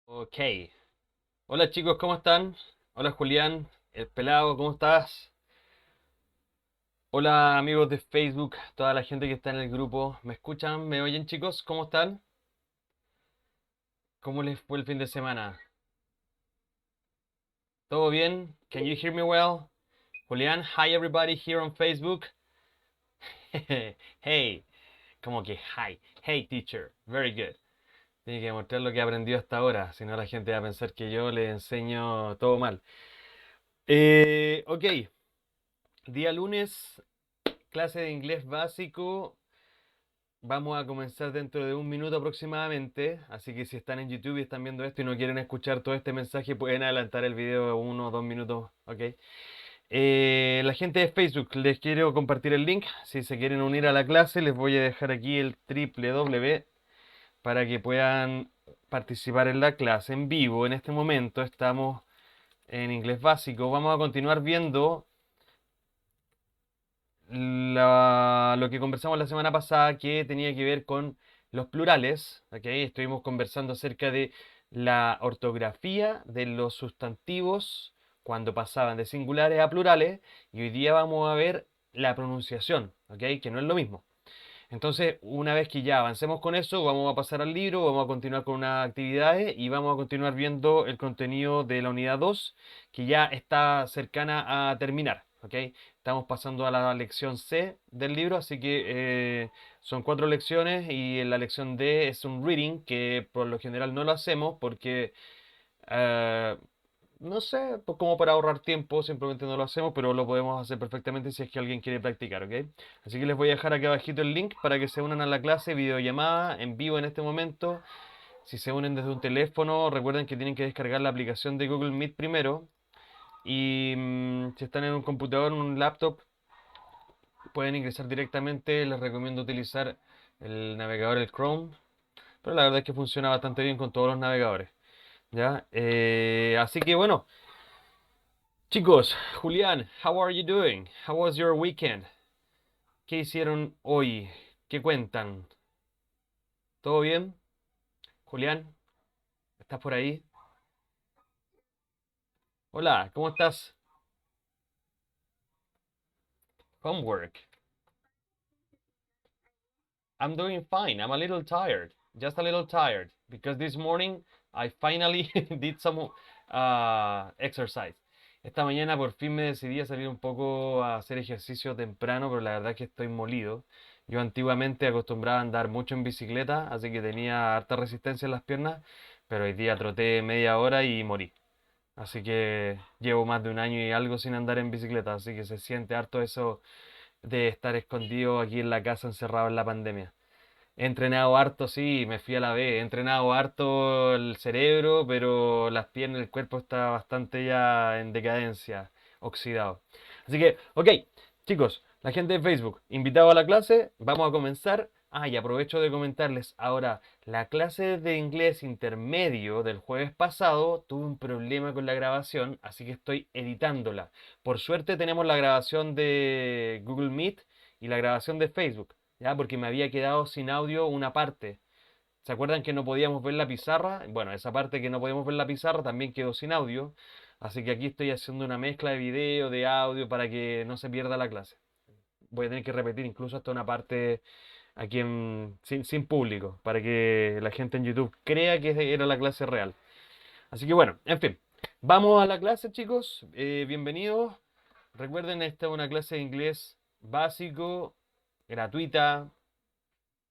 Ok. Hola chicos, ¿cómo están? Hola Julián, el pelado, ¿cómo estás? Hola amigos de Facebook, toda la gente que está en el grupo. ¿Me escuchan? ¿Me oyen chicos? ¿Cómo están? ¿Cómo les fue el fin de semana? ¿Todo bien? Can you hear me well? Julián, hi everybody here on Facebook. Hey, como que hi. Hey teacher, very good. Tiene que demostrar lo que aprendió hasta ahora, si no la gente va a pensar que yo le enseño todo mal. Ok, día lunes, clase de inglés básico. Vamos a comenzar dentro de un minuto aproximadamente, así que si están en YouTube y están viendo esto y no quieren escuchar todo este mensaje, pueden adelantar el video 1 o 2 minutos, ¿ok? La gente de Facebook, les quiero compartir el link. Si se quieren unir a la clase, les voy a dejar aquí el www para que puedan participar en la clase en vivo. En este momento estamos en inglés básico. Vamos a continuar viendo lo que conversamos la semana pasada que tenía que ver con los plurales, ¿ok? Estuvimos conversando acerca de la ortografía de los sustantivos cuando pasaban de singulares a plurales y hoy día vamos a ver la pronunciación, ¿ok? Que no es lo mismo. Entonces, una vez que ya avancemos con eso, vamos a pasar al libro, vamos a continuar con unas actividades y vamos a continuar viendo el contenido de la unidad 2 que ya está cercana a terminar, ¿ok? Estamos pasando a la lección C del libro, así que son 4 lecciones y en la lección D es un reading que por lo general no lo hacemos porque eh, no sé, pues como para ahorrar tiempo, simplemente no lo hacemos, pero lo podemos hacer perfectamente si es que alguien quiere practicar, ¿ok? Así que les voy a dejar aquí abajito el link para que se unan a la clase, videollamada en vivo en este momento. Si se unen desde un teléfono, recuerden que tienen que descargar la aplicación de Google Meet primero. Y si están en un computador, en un laptop, pueden ingresar directamente. Les recomiendo utilizar el navegador, el Chrome, pero la verdad es que funciona bastante bien con todos los navegadores. ¿Ya? Así que bueno. Chicos, Julián, how are you doing? How was your weekend? ¿Qué hicieron hoy? ¿Qué cuentan? ¿Todo bien? Julián, ¿estás por ahí? Hola, ¿cómo estás? Homework. I'm doing fine. I'm a little tired. Just a little tired because this morning I finally did some exercise. Esta mañana por fin me decidí a salir un poco a hacer ejercicio temprano, pero la verdad es que estoy molido. Yo antiguamente acostumbraba a andar mucho en bicicleta, así que tenía harta resistencia en las piernas, pero hoy día troté media hora y morí. Así que llevo más de un año y algo sin andar en bicicleta, así que se siente harto eso de estar escondido aquí en la casa encerrado en la pandemia. He entrenado harto, sí, me fui a la B. He entrenado harto el cerebro, pero las piernas, el cuerpo está bastante ya en decadencia, oxidado. Así que, ok, chicos, la gente de Facebook, invitado a la clase, vamos a comenzar. Ah, y aprovecho de comentarles ahora, la clase de inglés intermedio del jueves pasado tuve un problema con la grabación, así que estoy editándola. Por suerte tenemos la grabación de Google Meet y la grabación de Facebook. ¿Ya? Porque me había quedado sin audio una parte. ¿Se acuerdan que no podíamos ver la pizarra? Bueno, esa parte que no podíamos ver la pizarra también quedó sin audio. Así que aquí estoy haciendo una mezcla de video, de audio, para que no se pierda la clase. Voy a tener que repetir incluso hasta una parte aquí sin público, para que la gente en YouTube crea que era la clase real. Así que bueno, en fin. Vamos a la clase, chicos. Bienvenidos. Recuerden, esta es una clase de inglés básico, gratuita,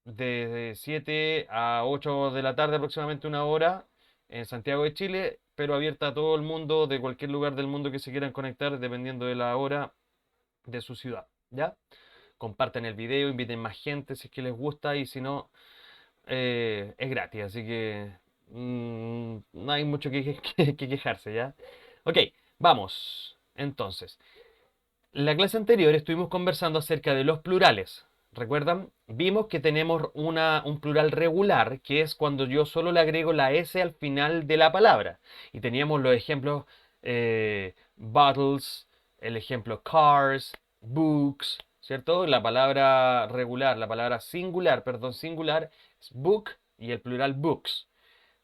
de 7 a 8 de la tarde, aproximadamente una hora, en Santiago de Chile, pero abierta a todo el mundo, de cualquier lugar del mundo que se quieran conectar, dependiendo de la hora de su ciudad. ¿Ya? Compartan el video, inviten más gente si es que les gusta y si no, es gratis, así que no hay mucho que quejarse, ¿ya? Ok, vamos. Entonces, la clase anterior estuvimos conversando acerca de los plurales. ¿Recuerdan? Vimos que tenemos un plural regular, que es cuando yo solo le agrego la S al final de la palabra. Y teníamos los ejemplos bottles, el ejemplo cars, books, ¿cierto? La palabra regular, la palabra singular, perdón, singular es book y el plural books.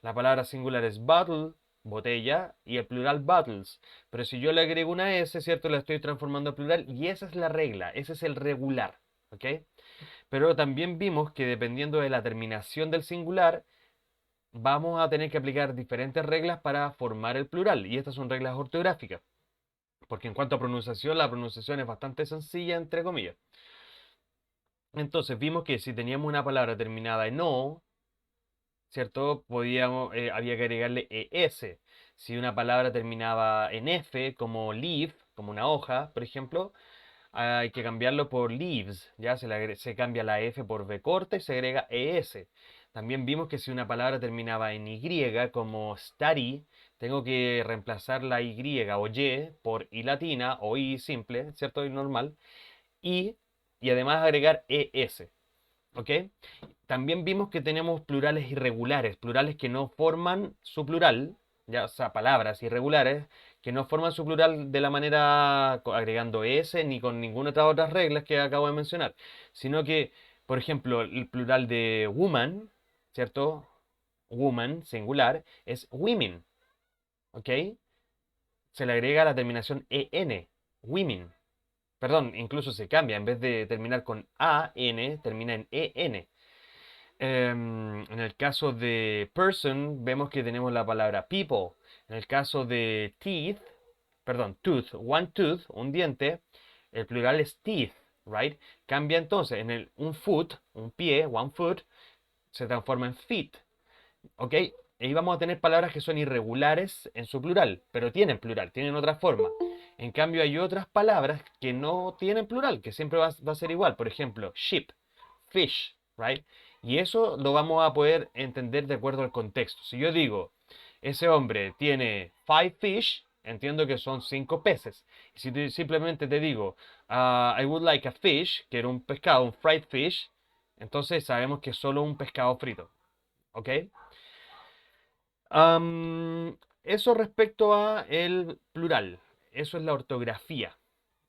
La palabra singular es bottle, botella, y el plural bottles. Pero si yo le agrego una S, ¿cierto? La estoy transformando en plural y esa es la regla, ese es el regular, ¿ok? Pero también vimos que dependiendo de la terminación del singular, vamos a tener que aplicar diferentes reglas para formar el plural. Y estas son reglas ortográficas. Porque en cuanto a pronunciación, la pronunciación es bastante sencilla, entre comillas. Entonces vimos que si teníamos una palabra terminada en O, ¿cierto? Había que agregarle ES. Si una palabra terminaba en F, como leaf, como una hoja, por ejemplo, hay que cambiarlo por leaves, ¿ya? Se cambia la F por V corta y se agrega ES. También vimos que si una palabra terminaba en Y, como study, tengo que reemplazar la Y o Y por I latina o I simple, ¿cierto? Y normal. Y, y además agregar ES, ¿ok? También vimos que tenemos plurales irregulares, plurales que no forman su plural, ya, o sea, palabras irregulares que no forman su plural de la manera agregando s ni con ninguna otras reglas que acabo de mencionar, sino que, por ejemplo, el plural de woman, ¿cierto? Woman, singular, es women, ¿ok? Se le agrega la terminación en, women. Perdón, incluso se cambia, en vez de terminar con an, termina en en. En el caso de person, vemos que tenemos la palabra people. En el caso de teeth, perdón, tooth, one tooth, un diente, el plural es teeth, right? Cambia entonces en un foot, un pie, one foot, se transforma en feet, ¿ok? Ahí vamos a tener palabras que son irregulares en su plural, pero tienen plural, tienen otra forma. En cambio, hay otras palabras que no tienen plural, que siempre va a ser igual. Por ejemplo, sheep, fish, right? Y eso lo vamos a poder entender de acuerdo al contexto. Si yo digo, ese hombre tiene five fish, entiendo que son 5 peces. Y si simplemente te digo, I would like a fish, que era un pescado, un fried fish, entonces sabemos que es solo un pescado frito, ¿ok? Eso respecto a el plural. Eso es la ortografía.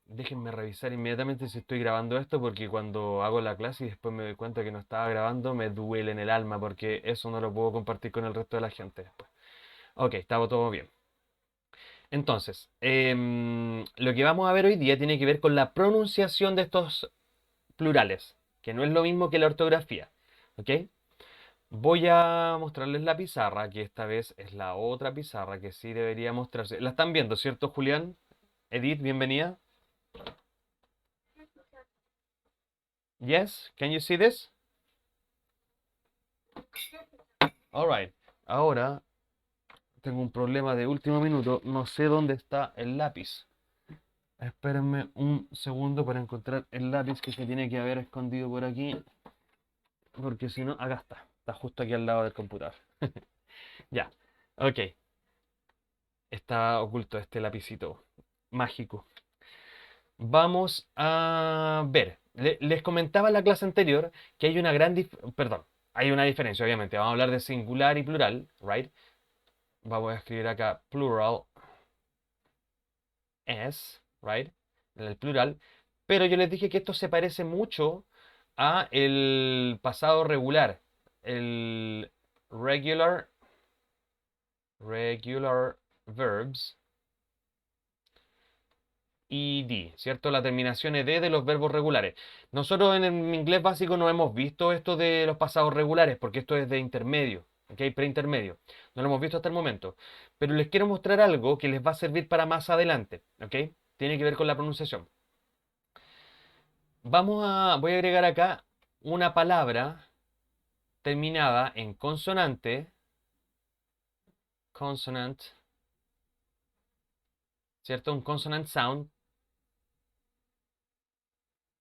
Déjenme revisar inmediatamente si estoy grabando esto porque cuando hago la clase y después me doy cuenta que no estaba grabando, me duele en el alma porque eso no lo puedo compartir con el resto de la gente después. Ok, estaba todo bien. Entonces, lo que vamos a ver hoy día tiene que ver con la pronunciación de estos plurales, que no es lo mismo que la ortografía. ¿Ok? Voy a mostrarles la pizarra, que esta vez es la otra pizarra que sí debería mostrarse. La están viendo, ¿cierto, Julián? Edith, bienvenida. Yes, can you see this? All right. Ahora tengo un problema de último minuto. No sé dónde está el lápiz. Espérenme un segundo para encontrar el lápiz que se tiene que haber escondido por aquí. Porque si no, acá está. Está justo aquí al lado del computador. Ya. Ok. Está oculto este lapicito mágico. Vamos a ver. Les comentaba en la clase anterior que hay una perdón, hay una diferencia, obviamente. Vamos a hablar de singular y plural, right? Vamos a escribir acá plural s, right? El plural. Pero yo les dije que esto se parece mucho a el pasado regular, el regular, regular verbs ed, ¿cierto? La terminación ed de los verbos regulares. Nosotros en el inglés básico no hemos visto esto de los pasados regulares, porque esto es de intermedio, ¿ok? Preintermedio. No lo hemos visto hasta el momento. Pero les quiero mostrar algo que les va a servir para más adelante, ¿ok? Tiene que ver con la pronunciación. Voy a agregar acá una palabra terminada en consonante, consonant, ¿cierto? Un consonant sound,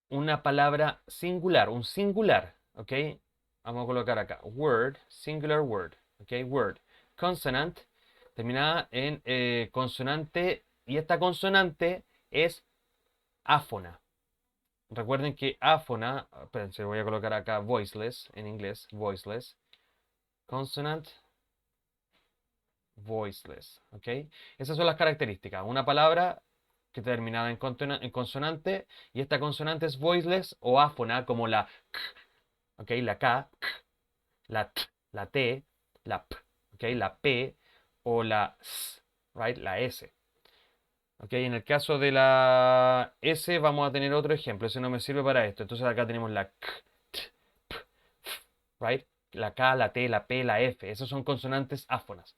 una palabra singular, un singular, ¿ok? Vamos a colocar acá, word, singular word, ¿ok? Word, consonant, terminada en consonante, y esta consonante es áfona. Recuerden que áfona, espérense, voy a colocar acá voiceless, en inglés, voiceless, consonant, voiceless, ¿ok? Esas son las características. Una palabra que terminada en consonante y esta consonante es voiceless o áfona como la k, ¿ok? La k, la t, la t, la p, ¿ok? La P o la S, right? La S. ¿Ok? En el caso de la S vamos a tener otro ejemplo. Ese no me sirve para esto. Entonces acá tenemos la K, T, P, F, right? La K, la T, la P, la F. Esas son consonantes áfonas.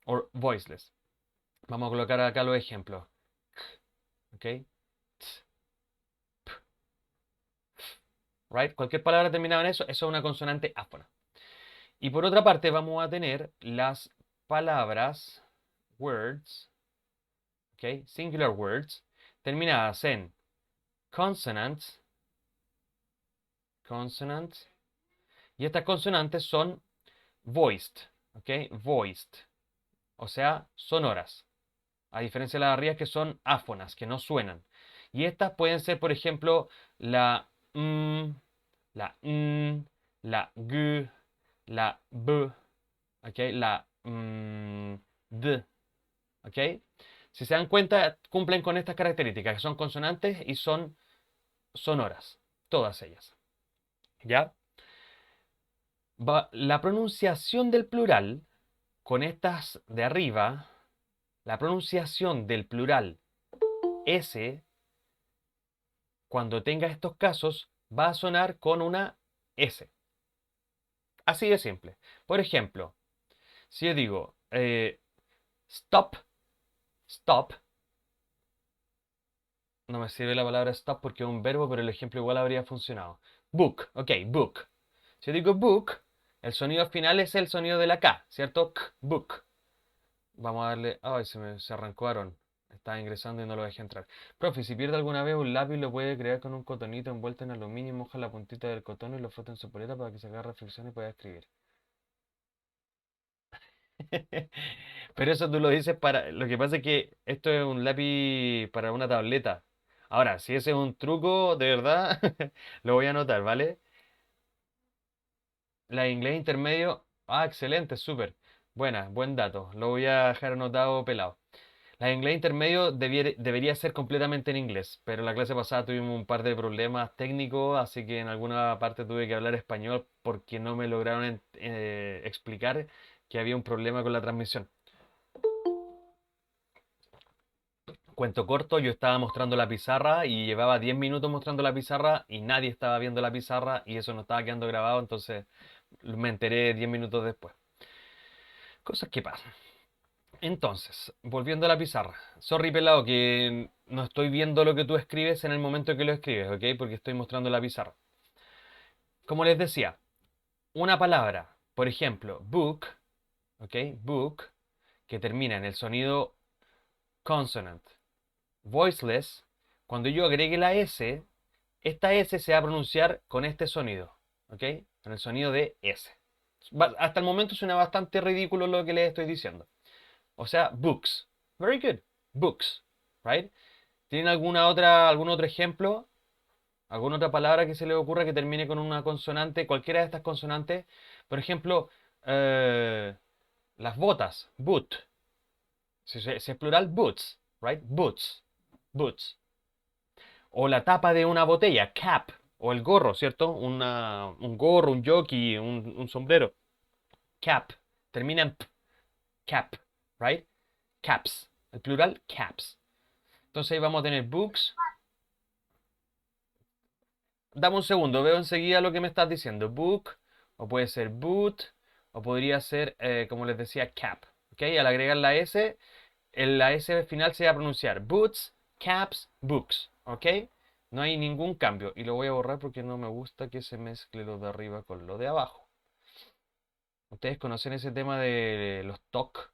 O voiceless. Vamos a colocar acá los ejemplos. ¿Ok? T, P, right? Cualquier palabra terminada en eso es una consonante áfona. Y por otra parte vamos a tener las palabras, words, ¿ok? Singular words, terminadas en consonants, consonants, y estas consonantes son voiced, ¿ok? Voiced, o sea, sonoras, a diferencia de las de arriba que son áfonas, que no suenan. Y estas pueden ser, por ejemplo, la la n, la g, la b, ¿ok? La d, ¿ok? Si se dan cuenta, cumplen con estas características, que son consonantes y son sonoras, todas ellas, ¿ya? La pronunciación del plural, con estas de arriba, la pronunciación del plural S, cuando tenga estos casos, va a sonar con una S. Así de simple. Por ejemplo, si yo digo stop, stop, no me sirve la palabra stop porque es un verbo, pero el ejemplo igual habría funcionado. Book, ok, book. Si yo digo book, el sonido final es el sonido de la K, ¿cierto? K, book. Vamos a darle... Ay, se arrancó Aaron. Estaba ingresando y no lo dejé entrar. Profe, si pierde alguna vez un lápiz, lo puede crear con un cotonito envuelto en aluminio, moja la puntita del cotono y lo frota en su poleta para que se haga reflexión y pueda escribir. Pero eso tú lo dices para... Lo que pasa es que esto es un lápiz para una tableta. Ahora, si ese es un truco, de verdad, lo voy a anotar, ¿vale? La de inglés intermedio... Ah, excelente, súper. Buena, buen dato. Lo voy a dejar anotado pelado. La de inglés intermedio debería ser completamente en inglés, pero la clase pasada tuvimos un par de problemas técnicos, así que en alguna parte tuve que hablar español porque no me lograron explicar que había un problema con la transmisión. Cuento corto, yo estaba mostrando la pizarra y llevaba 10 minutos mostrando la pizarra y nadie estaba viendo la pizarra y eso no estaba quedando grabado, entonces me enteré 10 minutos después. Cosas que pasan. Entonces, volviendo a la pizarra. Sorry, pelado, que no estoy viendo lo que tú escribes en el momento que lo escribes, ¿ok? Porque estoy mostrando la pizarra. Como les decía, una palabra, por ejemplo, book, ¿ok? Book, que termina en el sonido consonant, voiceless, cuando yo agregue la S, esta S se va a pronunciar con este sonido, ¿ok? Con el sonido de S. Hasta el momento suena bastante ridículo lo que les estoy diciendo. O sea, books. Very good. Books. Right? ¿Tienen algún otro ejemplo? ¿Alguna otra palabra que se les ocurra que termine con una consonante? Cualquiera de estas consonantes. Por ejemplo, eh, las botas. Boot. Si es plural, boots. Right? Boots. Boots. O la tapa de una botella. Cap. O el gorro, ¿cierto? Un gorro, un jockey, un sombrero. Cap. Termina en p. Cap. Right? Caps. El plural, caps. Entonces ahí vamos a tener books. Dame un segundo, veo enseguida lo que me estás diciendo. Book, o puede ser boot, o podría ser, como les decía, cap. ¿Ok? Al agregar la S, la S final se va a pronunciar boots, caps, books. ¿Ok? No hay ningún cambio. Y lo voy a borrar porque no me gusta que se mezcle lo de arriba con lo de abajo. ¿Ustedes conocen ese tema de los TOC?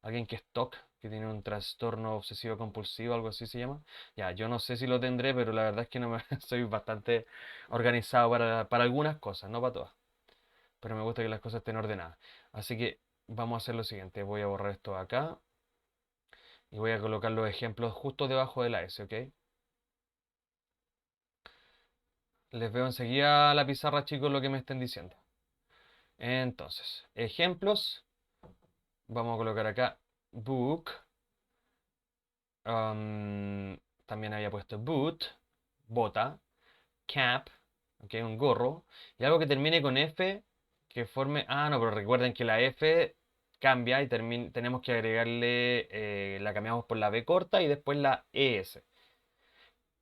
Alguien que es TOC, que tiene un trastorno obsesivo compulsivo, algo así se llama. Ya, yo no sé si lo tendré, pero la verdad es que no me, soy bastante organizado para algunas cosas, no para todas. Pero me gusta que las cosas estén ordenadas. Así que vamos a hacer lo siguiente. Voy a borrar esto acá y voy a colocar los ejemplos justo debajo de la S, ¿ok? Les veo enseguida la pizarra, chicos, lo que me estén diciendo. Entonces, ejemplos. Vamos a colocar acá book. También había puesto boot, bota, cap, ok, un gorro, y algo que termine con F, que forme... Ah, no, pero recuerden que la F cambia y tenemos que agregarle, la cambiamos por la B corta y después la ES.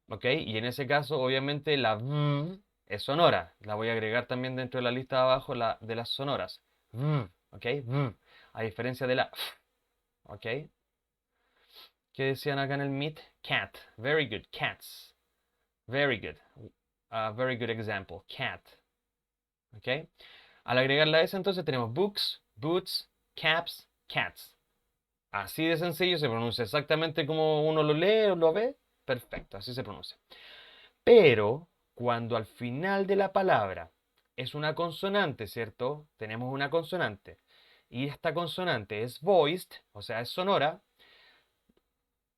¿Ok? Y en ese caso, obviamente, la V es sonora. La voy a agregar también dentro de la lista de abajo de las sonoras. V, ¿ok? V. A diferencia de la F, ¿ok? ¿Qué decían acá en el Meet? Cat. Very good. Cats. Very good. Very good example. Cat. ¿Ok? Al agregar la S, entonces tenemos books, boots, caps, cats. Así de sencillo, se pronuncia exactamente como uno lo lee o lo ve. Perfecto, así se pronuncia. Pero cuando al final de la palabra es una consonante, ¿cierto? Tenemos una consonante. Y esta consonante es voiced, o sea, es sonora.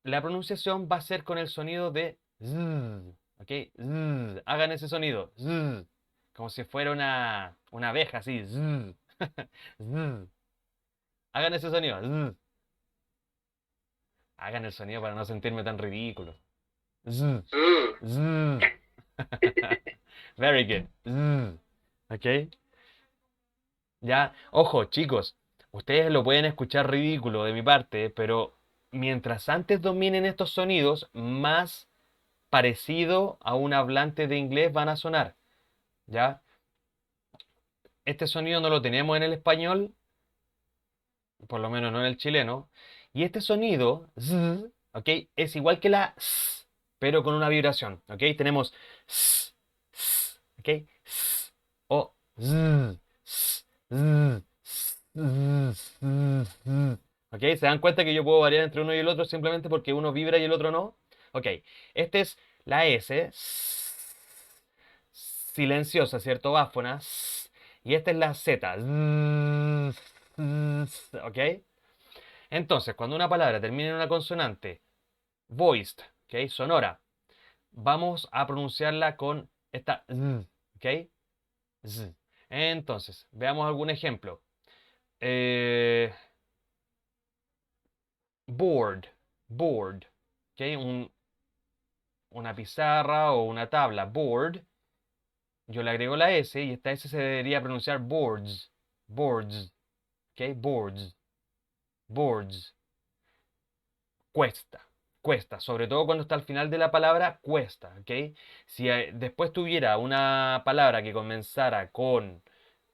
La pronunciación va a ser con el sonido de z. ¿Ok? Z. Hagan ese sonido. Z. Como si fuera una abeja, así. Z. Z. Hagan ese sonido. Z. Hagan el sonido para no sentirme tan ridículo. Z. Mm. Z. Very good. Z. ¿Ok? Ya, ojo, chicos, ustedes lo pueden escuchar ridículo de mi parte, pero mientras antes dominen estos sonidos, más parecido a un hablante de inglés van a sonar, ¿ya? Este sonido no lo tenemos en el español, por lo menos no en el chileno, y este sonido, z, ¿ok? Es igual que la s, pero con una vibración, ¿ok? Tenemos s, s, ¿ok? S, o z, s, z, z, z, z. ¿Ok? ¿Se dan cuenta que yo puedo variar entre uno y el otro simplemente porque uno vibra y el otro no? Ok, este es la S, silenciosa, ¿cierto? Báfona. Y esta es la Z. ¿Ok? Entonces, cuando una palabra termina en una consonante voiced, ¿ok? Sonora, vamos a pronunciarla con esta Z, ¿ok? Z. Entonces, veamos algún ejemplo. Eh, board, board, ¿ok? Una pizarra o una tabla, board. Yo le agrego la S y esta S se debería pronunciar boards, boards, ¿ok? Boards, boards. Cuesta, cuesta, sobre todo cuando está al final de la palabra, cuesta, ¿ok? Si después tuviera una palabra que comenzara con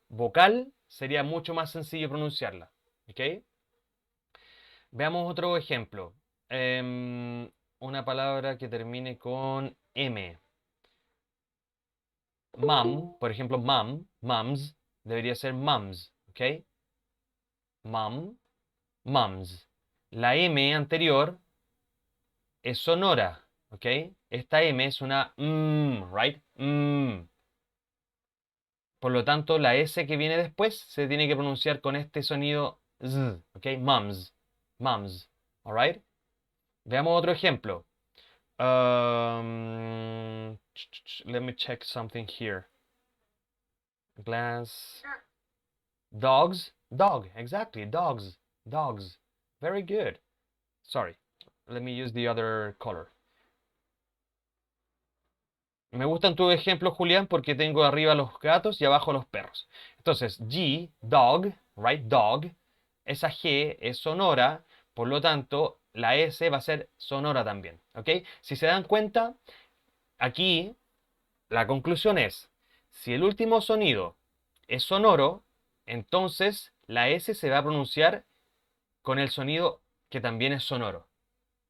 vocal, sería mucho más sencillo pronunciarla, ¿ok? Veamos otro ejemplo. Una palabra que termine con M. Mom, por ejemplo, mom, mums, debería ser mums, ¿ok? Mom, mums. La M anterior es sonora, ¿ok? Esta M es una right? Por lo tanto, la S que viene después se tiene que pronunciar con este sonido z, ¿ok? Mums, mums, alright? Veamos otro ejemplo. Let me check something here. Glass. Dogs, dog, exactly, dogs, dogs. Very good. Sorry, let me use the other color. Me gustan tus ejemplos, Julián, porque tengo arriba los gatos y abajo los perros. Entonces, G, dog, right, dog. Esa G es sonora, por lo tanto, la S va a ser sonora también. ¿Ok? Si se dan cuenta, aquí la conclusión es, si el último sonido es sonoro, entonces la S se va a pronunciar con el sonido que también es sonoro.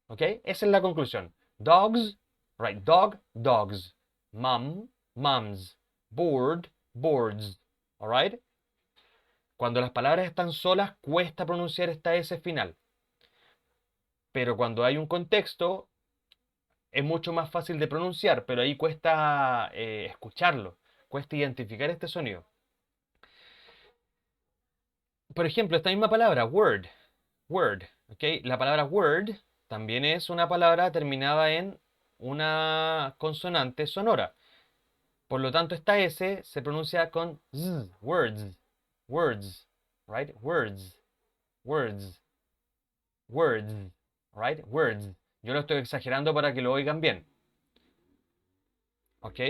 ¿Ok? Esa es la conclusión. Dogs, right, dog, dogs. Mum, mums. Board, boards. Alright? Cuando las palabras están solas, cuesta pronunciar esta S final. Pero cuando hay un contexto, es mucho más fácil de pronunciar, pero ahí cuesta escucharlo, cuesta identificar este sonido. Por ejemplo, esta misma palabra, word, word, ¿ok? La palabra word también es una palabra terminada en una consonante sonora. Por lo tanto, esta S se pronuncia con z, words, words, right? Words, words, words, right? Words. Yo lo estoy exagerando para que lo oigan bien. ¿Ok?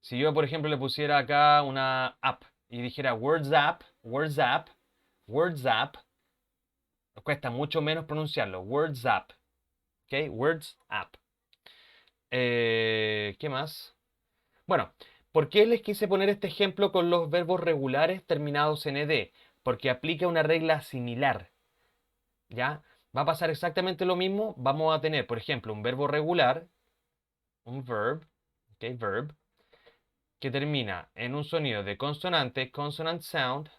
Si yo, por ejemplo, le pusiera acá una app, y dijera words up, words up, words up, cuesta mucho menos pronunciarlo. Words up. ¿Ok? Words up. ¿Qué más? Bueno, ¿por qué les quise poner este ejemplo con los verbos regulares terminados en ed? Porque aplica una regla similar. ¿Ya? Va a pasar exactamente lo mismo. Vamos a tener, por ejemplo, un verbo regular, un verb, ¿ok? Verb, que termina en un sonido de consonante, consonant sound,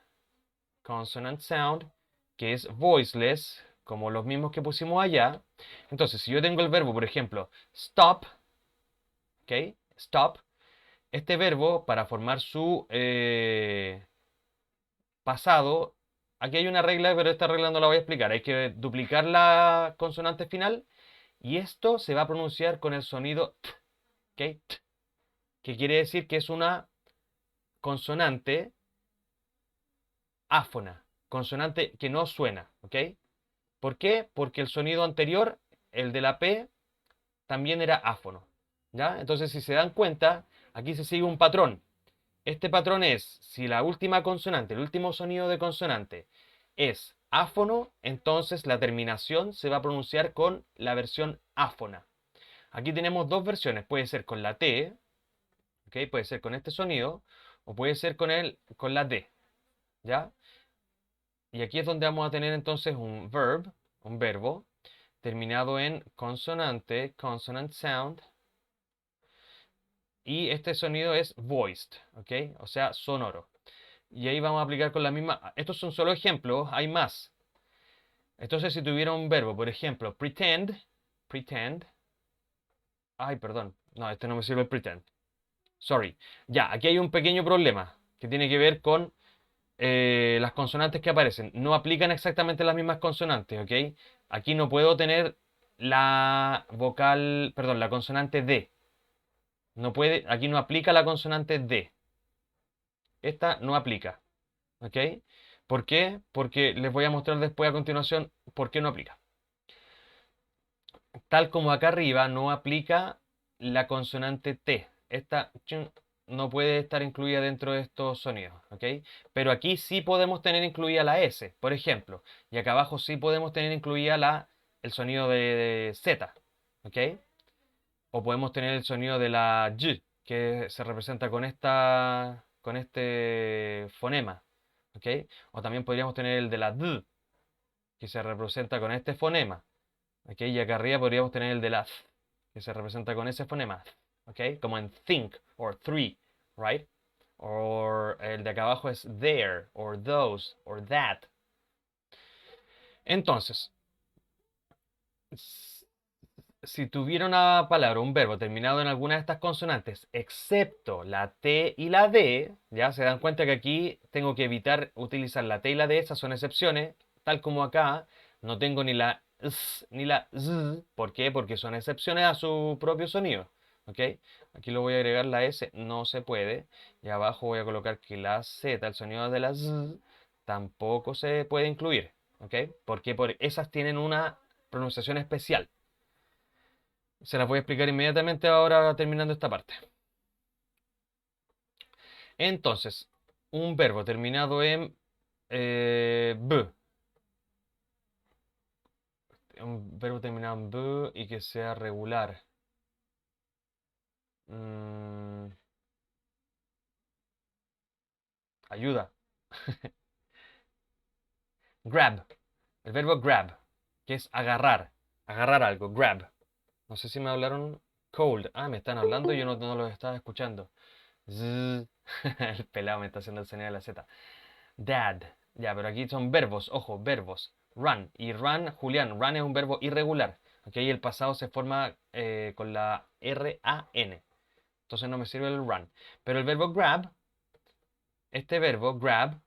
que es voiceless, como los mismos que pusimos allá. Entonces, si yo tengo el verbo, por ejemplo, stop, ¿ok? Stop, este verbo, para formar su pasado, aquí hay una regla, pero esta regla no la voy a explicar. Hay que duplicar la consonante final y esto se va a pronunciar con el sonido t, ¿ok? T, que quiere decir que es una consonante áfona, consonante que no suena, ¿ok? ¿Por qué? Porque el sonido anterior, el de la P, también era áfono, ¿ya? Entonces, si se dan cuenta, aquí se sigue un patrón. Este patrón es, si la última consonante, el último sonido de consonante es áfono, entonces la terminación se va a pronunciar con la versión áfona. Aquí tenemos dos versiones, puede ser con la T, ¿ok? Puede ser con este sonido, o puede ser con la D, ¿ya? Y aquí es donde vamos a tener entonces un verbo, terminado en consonante, consonant sound, y este sonido es voiced, ¿ok? O sea, sonoro. Y ahí vamos a aplicar con la misma. Estos son solo ejemplos, hay más. Entonces, si tuviera un verbo, por ejemplo, pretend. Ay, perdón. No, este no me sirve el pretend. Sorry. Ya, aquí hay un pequeño problema que tiene que ver con las consonantes que aparecen. No aplican exactamente las mismas consonantes, ¿ok? Aquí no puedo tener la vocal, perdón, la consonante D. No puede, aquí no aplica la consonante D. Esta no aplica. ¿Ok? ¿Por qué? Porque les voy a mostrar después a continuación por qué no aplica. Tal como acá arriba no aplica la consonante T. Esta no puede estar incluida dentro de estos sonidos. ¿Ok? Pero aquí sí podemos tener incluida la S, por ejemplo. Y acá abajo sí podemos tener incluida el sonido de Z. ¿Ok? O podemos tener el sonido de la Y, que se representa con este fonema. ¿Ok? O también podríamos tener el de la D, que se representa con este fonema. ¿Ok? Y acá arriba podríamos tener el de la Th, que se representa con ese fonema. ¿Ok? Como en think, or three, right? O el de acá abajo es there, or those, or that. Entonces, si tuviera una palabra, un verbo terminado en alguna de estas consonantes, excepto la T y la D, ya se dan cuenta que aquí tengo que evitar utilizar la T y la D, esas son excepciones, tal como acá, no tengo ni la S ni la Z. ¿Por qué? Porque son excepciones a su propio sonido. ¿Ok? Aquí lo voy a agregar la S, no se puede. Y abajo voy a colocar que la Z, el sonido de la Z, tampoco se puede incluir. ¿Ok? Porque esas tienen una pronunciación especial. Se las voy a explicar inmediatamente ahora terminando esta parte. Entonces, un verbo terminado en b. Un verbo terminado en b y que sea regular. Mm, ayuda. Grab. El verbo grab, que es agarrar. Agarrar algo. Grab. No sé si me hablaron cold. Ah, me están hablando y yo no los estaba escuchando. Zzz. El pelado me está haciendo el sonido de la Z. Dad. Ya, pero aquí son verbos, ojo, verbos. Run. Y run, Julián, run es un verbo irregular. Aquí el pasado se forma con la R-A-N. Entonces no me sirve el run. Pero el verbo grab, este verbo, grab,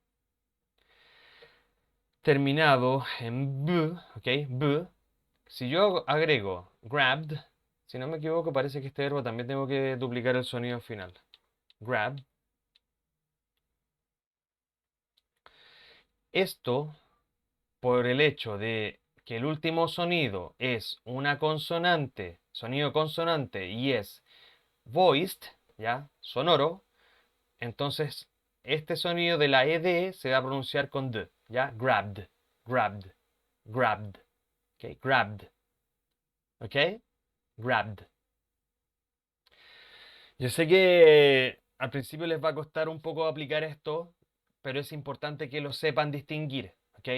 terminado en b, ¿ok? B. Si yo agrego grabbed, si no me equivoco, parece que este verbo también tengo que duplicar el sonido final. Grab. Esto por el hecho de que el último sonido es una consonante, sonido consonante, y es voiced, ¿ya? Sonoro, entonces este sonido de la ed se va a pronunciar con d, ¿ya? Grabbed, grabbed, grabbed, ¿ok? Grabbed, ¿ok? Grabbed. Yo sé que al principio les va a costar un poco aplicar esto, pero es importante que lo sepan distinguir, ¿ok?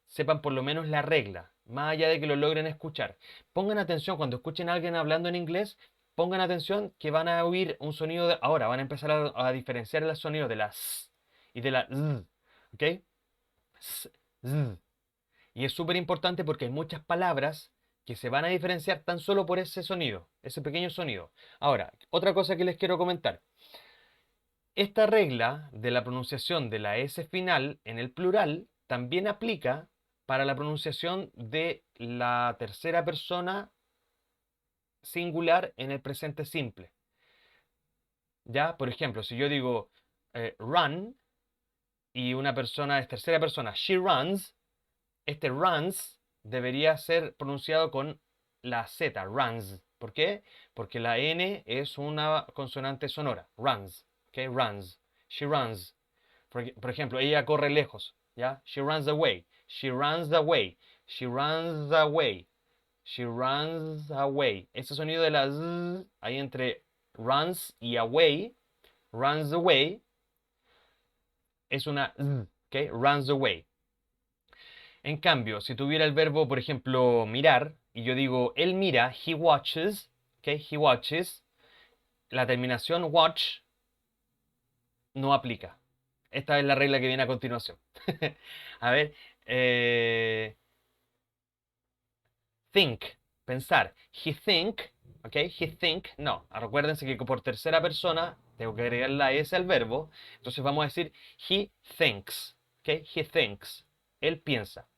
Sepan por lo menos la regla, más allá de que lo logren escuchar. Pongan atención cuando escuchen a alguien hablando en inglés, pongan atención que van a oír un sonido de... Ahora van a empezar a diferenciar el sonido de la s y de la z, ¿ok? S, z. Y es súper importante porque hay muchas palabras que se van a diferenciar tan solo por ese sonido, ese pequeño sonido. Ahora, otra cosa que les quiero comentar. Esta regla de la pronunciación de la S final en el plural también aplica para la pronunciación de la tercera persona singular en el presente simple. ¿Ya? Por ejemplo, si yo digo run y una persona es tercera persona, she runs, este runs debería ser pronunciado con la Z, runs. ¿Por qué? Porque la N es una consonante sonora, runs, ¿ok? Runs, she runs. Por ejemplo, ella corre lejos, ¿ya? She runs away, she runs away, she runs away, she runs away. Ese sonido de la Z ahí entre runs y away, runs away, es una Z, ¿ok? Runs away. En cambio, si tuviera el verbo, por ejemplo, mirar, y yo digo, él mira, he watches, ¿ok? He watches, la terminación watch no aplica. Esta es la regla que viene a continuación. A ver, eh, think, pensar. He think, ¿ok? He think, no. Recuérdense que por tercera persona tengo que agregar la S al verbo. Entonces vamos a decir he thinks, ¿ok? He thinks. Él piensa.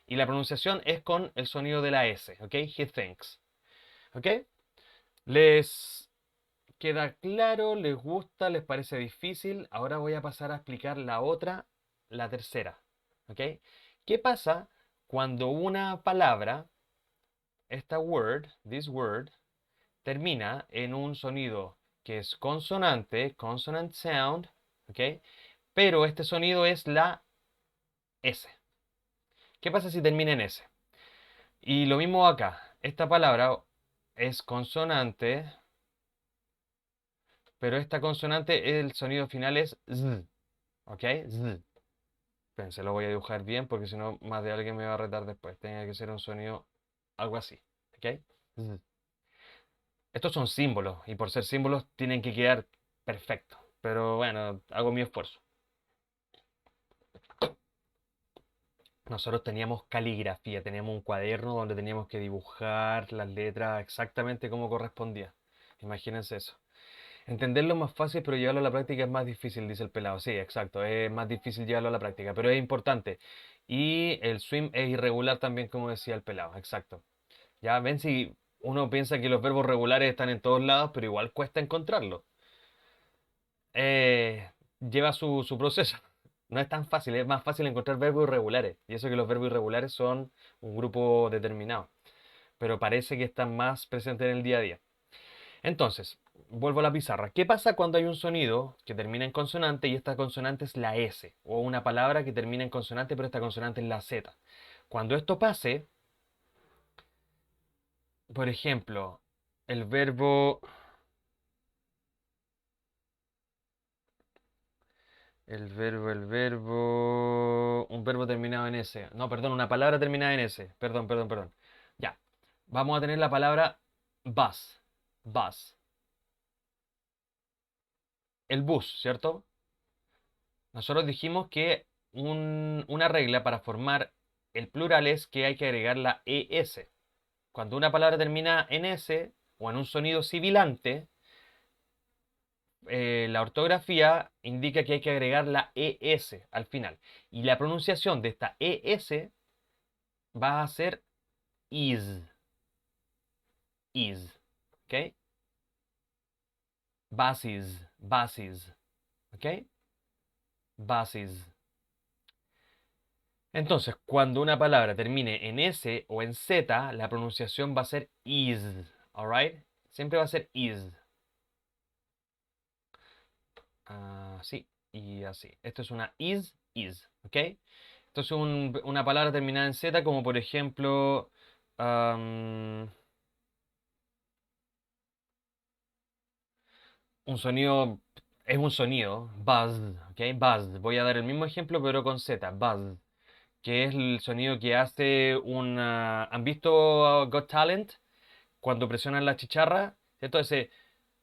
Y la pronunciación es con el sonido de la S, ¿ok? He thinks. ¿Ok? ¿Les queda claro? ¿Les gusta? ¿Les parece difícil? Ahora voy a pasar a explicar la otra, la tercera. ¿Ok? ¿Qué pasa cuando una palabra, esta word, this word, termina en un sonido que es consonante, consonant sound, ¿ok? Pero este sonido es la S. ¿Qué pasa si termina en S? Y lo mismo acá. Esta palabra es consonante, pero esta consonante, el sonido final es Z. ¿Ok? Z. Espérense, lo voy a dibujar bien porque si no, más de alguien me va a retar después. Tiene que ser un sonido algo así. ¿Ok? Z. Estos son símbolos y por ser símbolos tienen que quedar perfectos. Pero bueno, hago mi esfuerzo. Nosotros teníamos caligrafía, teníamos un cuaderno donde teníamos que dibujar las letras exactamente como correspondía. Imagínense eso. Entenderlo es más fácil, pero llevarlo a la práctica es más difícil, dice el pelado. Sí, exacto, es más difícil llevarlo a la práctica, pero es importante. Y el swim es irregular también, como decía el pelado, exacto. Ya ven si uno piensa que los verbos regulares están en todos lados, pero igual cuesta encontrarlos. Lleva su proceso. No es tan fácil, es más fácil encontrar verbos irregulares. Y eso que los verbos irregulares son un grupo determinado, pero parece que están más presentes en el día a día. Entonces, vuelvo a la pizarra. ¿Qué pasa cuando hay un sonido que termina en consonante y esta consonante es la S? O una palabra que termina en consonante pero esta consonante es la Z. Cuando esto pase, por ejemplo, el verbo... Un verbo terminado en S. No, perdón, una palabra terminada en S. Perdón, perdón, perdón. Ya. Vamos a tener la palabra bus. Bus. El bus, ¿cierto? Nosotros dijimos que una regla para formar el plural es que hay que agregar la ES. Cuando una palabra termina en S o en un sonido sibilante, la ortografía indica que hay que agregar la ES al final. Y la pronunciación de esta ES va a ser is. Is. ¿Ok? Basis. Basis. ¿Ok? Basis. Entonces, cuando una palabra termine en S o en Z, la pronunciación va a ser is. ¿Alright? Siempre va a ser is. Sí. y así. Esto es una is, ¿ok? Esto es una palabra terminada en Z, como por ejemplo, un sonido, es un sonido, buzz, ¿ok? Buzz. Voy a dar el mismo ejemplo, pero con Z, buzz, que es el sonido que hace una... ¿Han visto Got Talent? Cuando presionan la chicharra, ¿cierto? Ese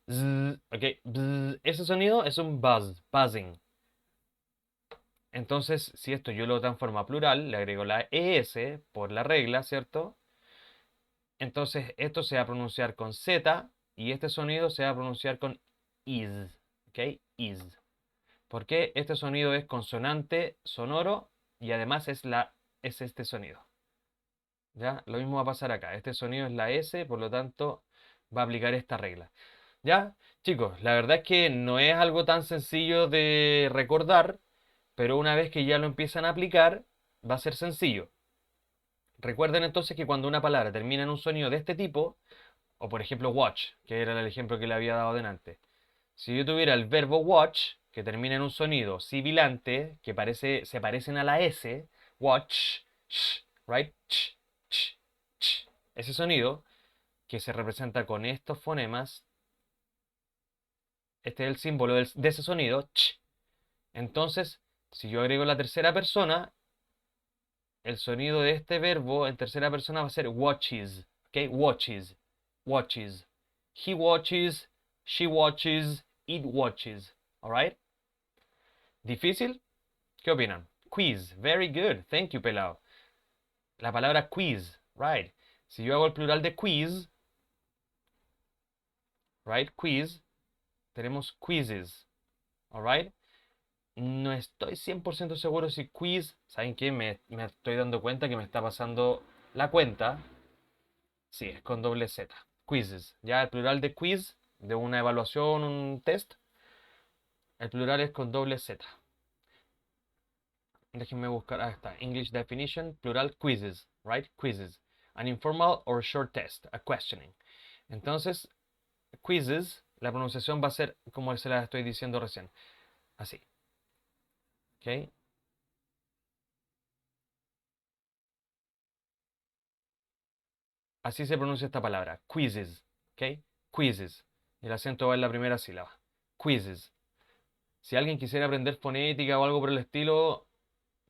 zzz, ¿ok? Bzz, ese sonido es un buzz, buzzing. Entonces, si esto yo lo transformo a plural, le agrego la ES por la regla, ¿cierto? Entonces, esto se va a pronunciar con Z y este sonido se va a pronunciar con is, ¿ok? Is. Porque este sonido es consonante sonoro y además es este sonido. ¿Ya? Lo mismo va a pasar acá. Este sonido es la S, por lo tanto va a aplicar esta regla. ¿Ya? Chicos, la verdad es que no es algo tan sencillo de recordar, pero una vez que ya lo empiezan a aplicar, va a ser sencillo. Recuerden entonces que cuando una palabra termina en un sonido de este tipo, o por ejemplo watch, que era el ejemplo que le había dado delante. Si yo tuviera el verbo watch, que termina en un sonido sibilante, que se parecen a la S, watch, right? Ese sonido, que se representa con estos fonemas, este es el símbolo de ese sonido, entonces, si yo agrego la tercera persona, el sonido de este verbo en tercera persona va a ser watches, ¿ok? Watches, watches. He watches, she watches, it watches, alright? ¿Difícil? ¿Qué opinan? Quiz, very good, thank you, pelado. La palabra quiz, right? Si yo hago el plural de quiz, right? Quiz, tenemos quizzes, alright? No estoy 100% seguro si quiz, ¿saben qué? Me estoy dando cuenta que me está pasando la cuenta. Sí, es con doble Z. Quizzes. Ya el plural de quiz, de una evaluación, un test, el plural es con doble Z. Déjenme buscar. Ah, está. English definition, plural quizzes, right? Quizzes. An informal or short test, a questioning. Entonces, quizzes, la pronunciación va a ser como se la estoy diciendo recién. Así. ¿Ok? Así se pronuncia esta palabra. Quizzes. ¿Ok? Quizzes. El acento va en la primera sílaba. Quizzes. Si alguien quisiera aprender fonética o algo por el estilo,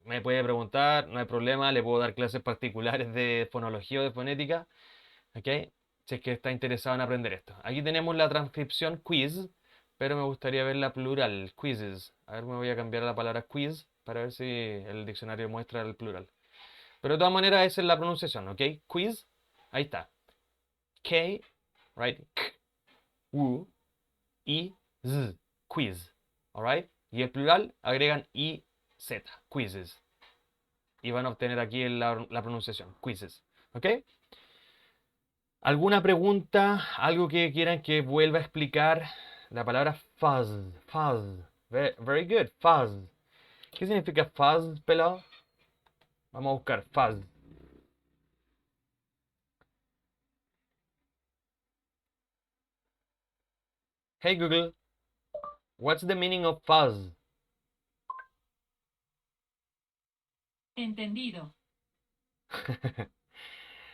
me puede preguntar, no hay problema, le puedo dar clases particulares de fonología o de fonética, ¿ok? Si es que está interesado en aprender esto. Aquí tenemos la transcripción quiz, pero me gustaría ver la plural, quizzes. A ver, me voy a cambiar la palabra quiz para ver si el diccionario muestra el plural. Pero de todas maneras, esa es la pronunciación, ¿ok? Quiz, ahí está. K, right? K, U, I, Z, quiz, alright? Y el plural agregan I, Z, quizzes. Y van a obtener aquí la pronunciación, quizzes. ¿Ok? ¿Alguna pregunta? ¿Algo que quieran que vuelva a explicar? La palabra fuzz. Fuzz. Very good. Fuzz. ¿Qué significa fuzz, pelado? Vamos a buscar fuzz. Hey Google, what's the meaning of fuzz? Entendido.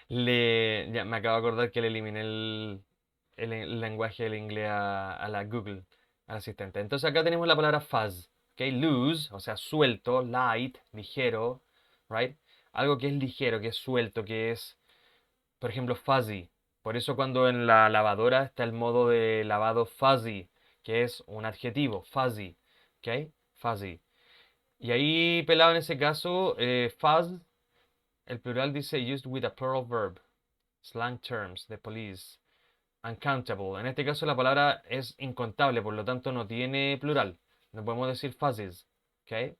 Ya me acabo de acordar que le eliminé el lenguaje del inglés a la Google, al asistente. Entonces acá tenemos la palabra fuzz, ¿ok? Loose, o sea, suelto, light, ligero, right? Algo que es ligero, que es suelto, que es, por ejemplo, fuzzy. Por eso cuando en la lavadora está el modo de lavado fuzzy, que es un adjetivo, fuzzy, ¿ok? Fuzzy. Y ahí, pelado, en ese caso, fuzz, el plural dice used with a plural verb. Slang terms, the police. Uncountable. En este caso la palabra es incontable, por lo tanto no tiene plural. No podemos decir fuzzies. ¿Ok?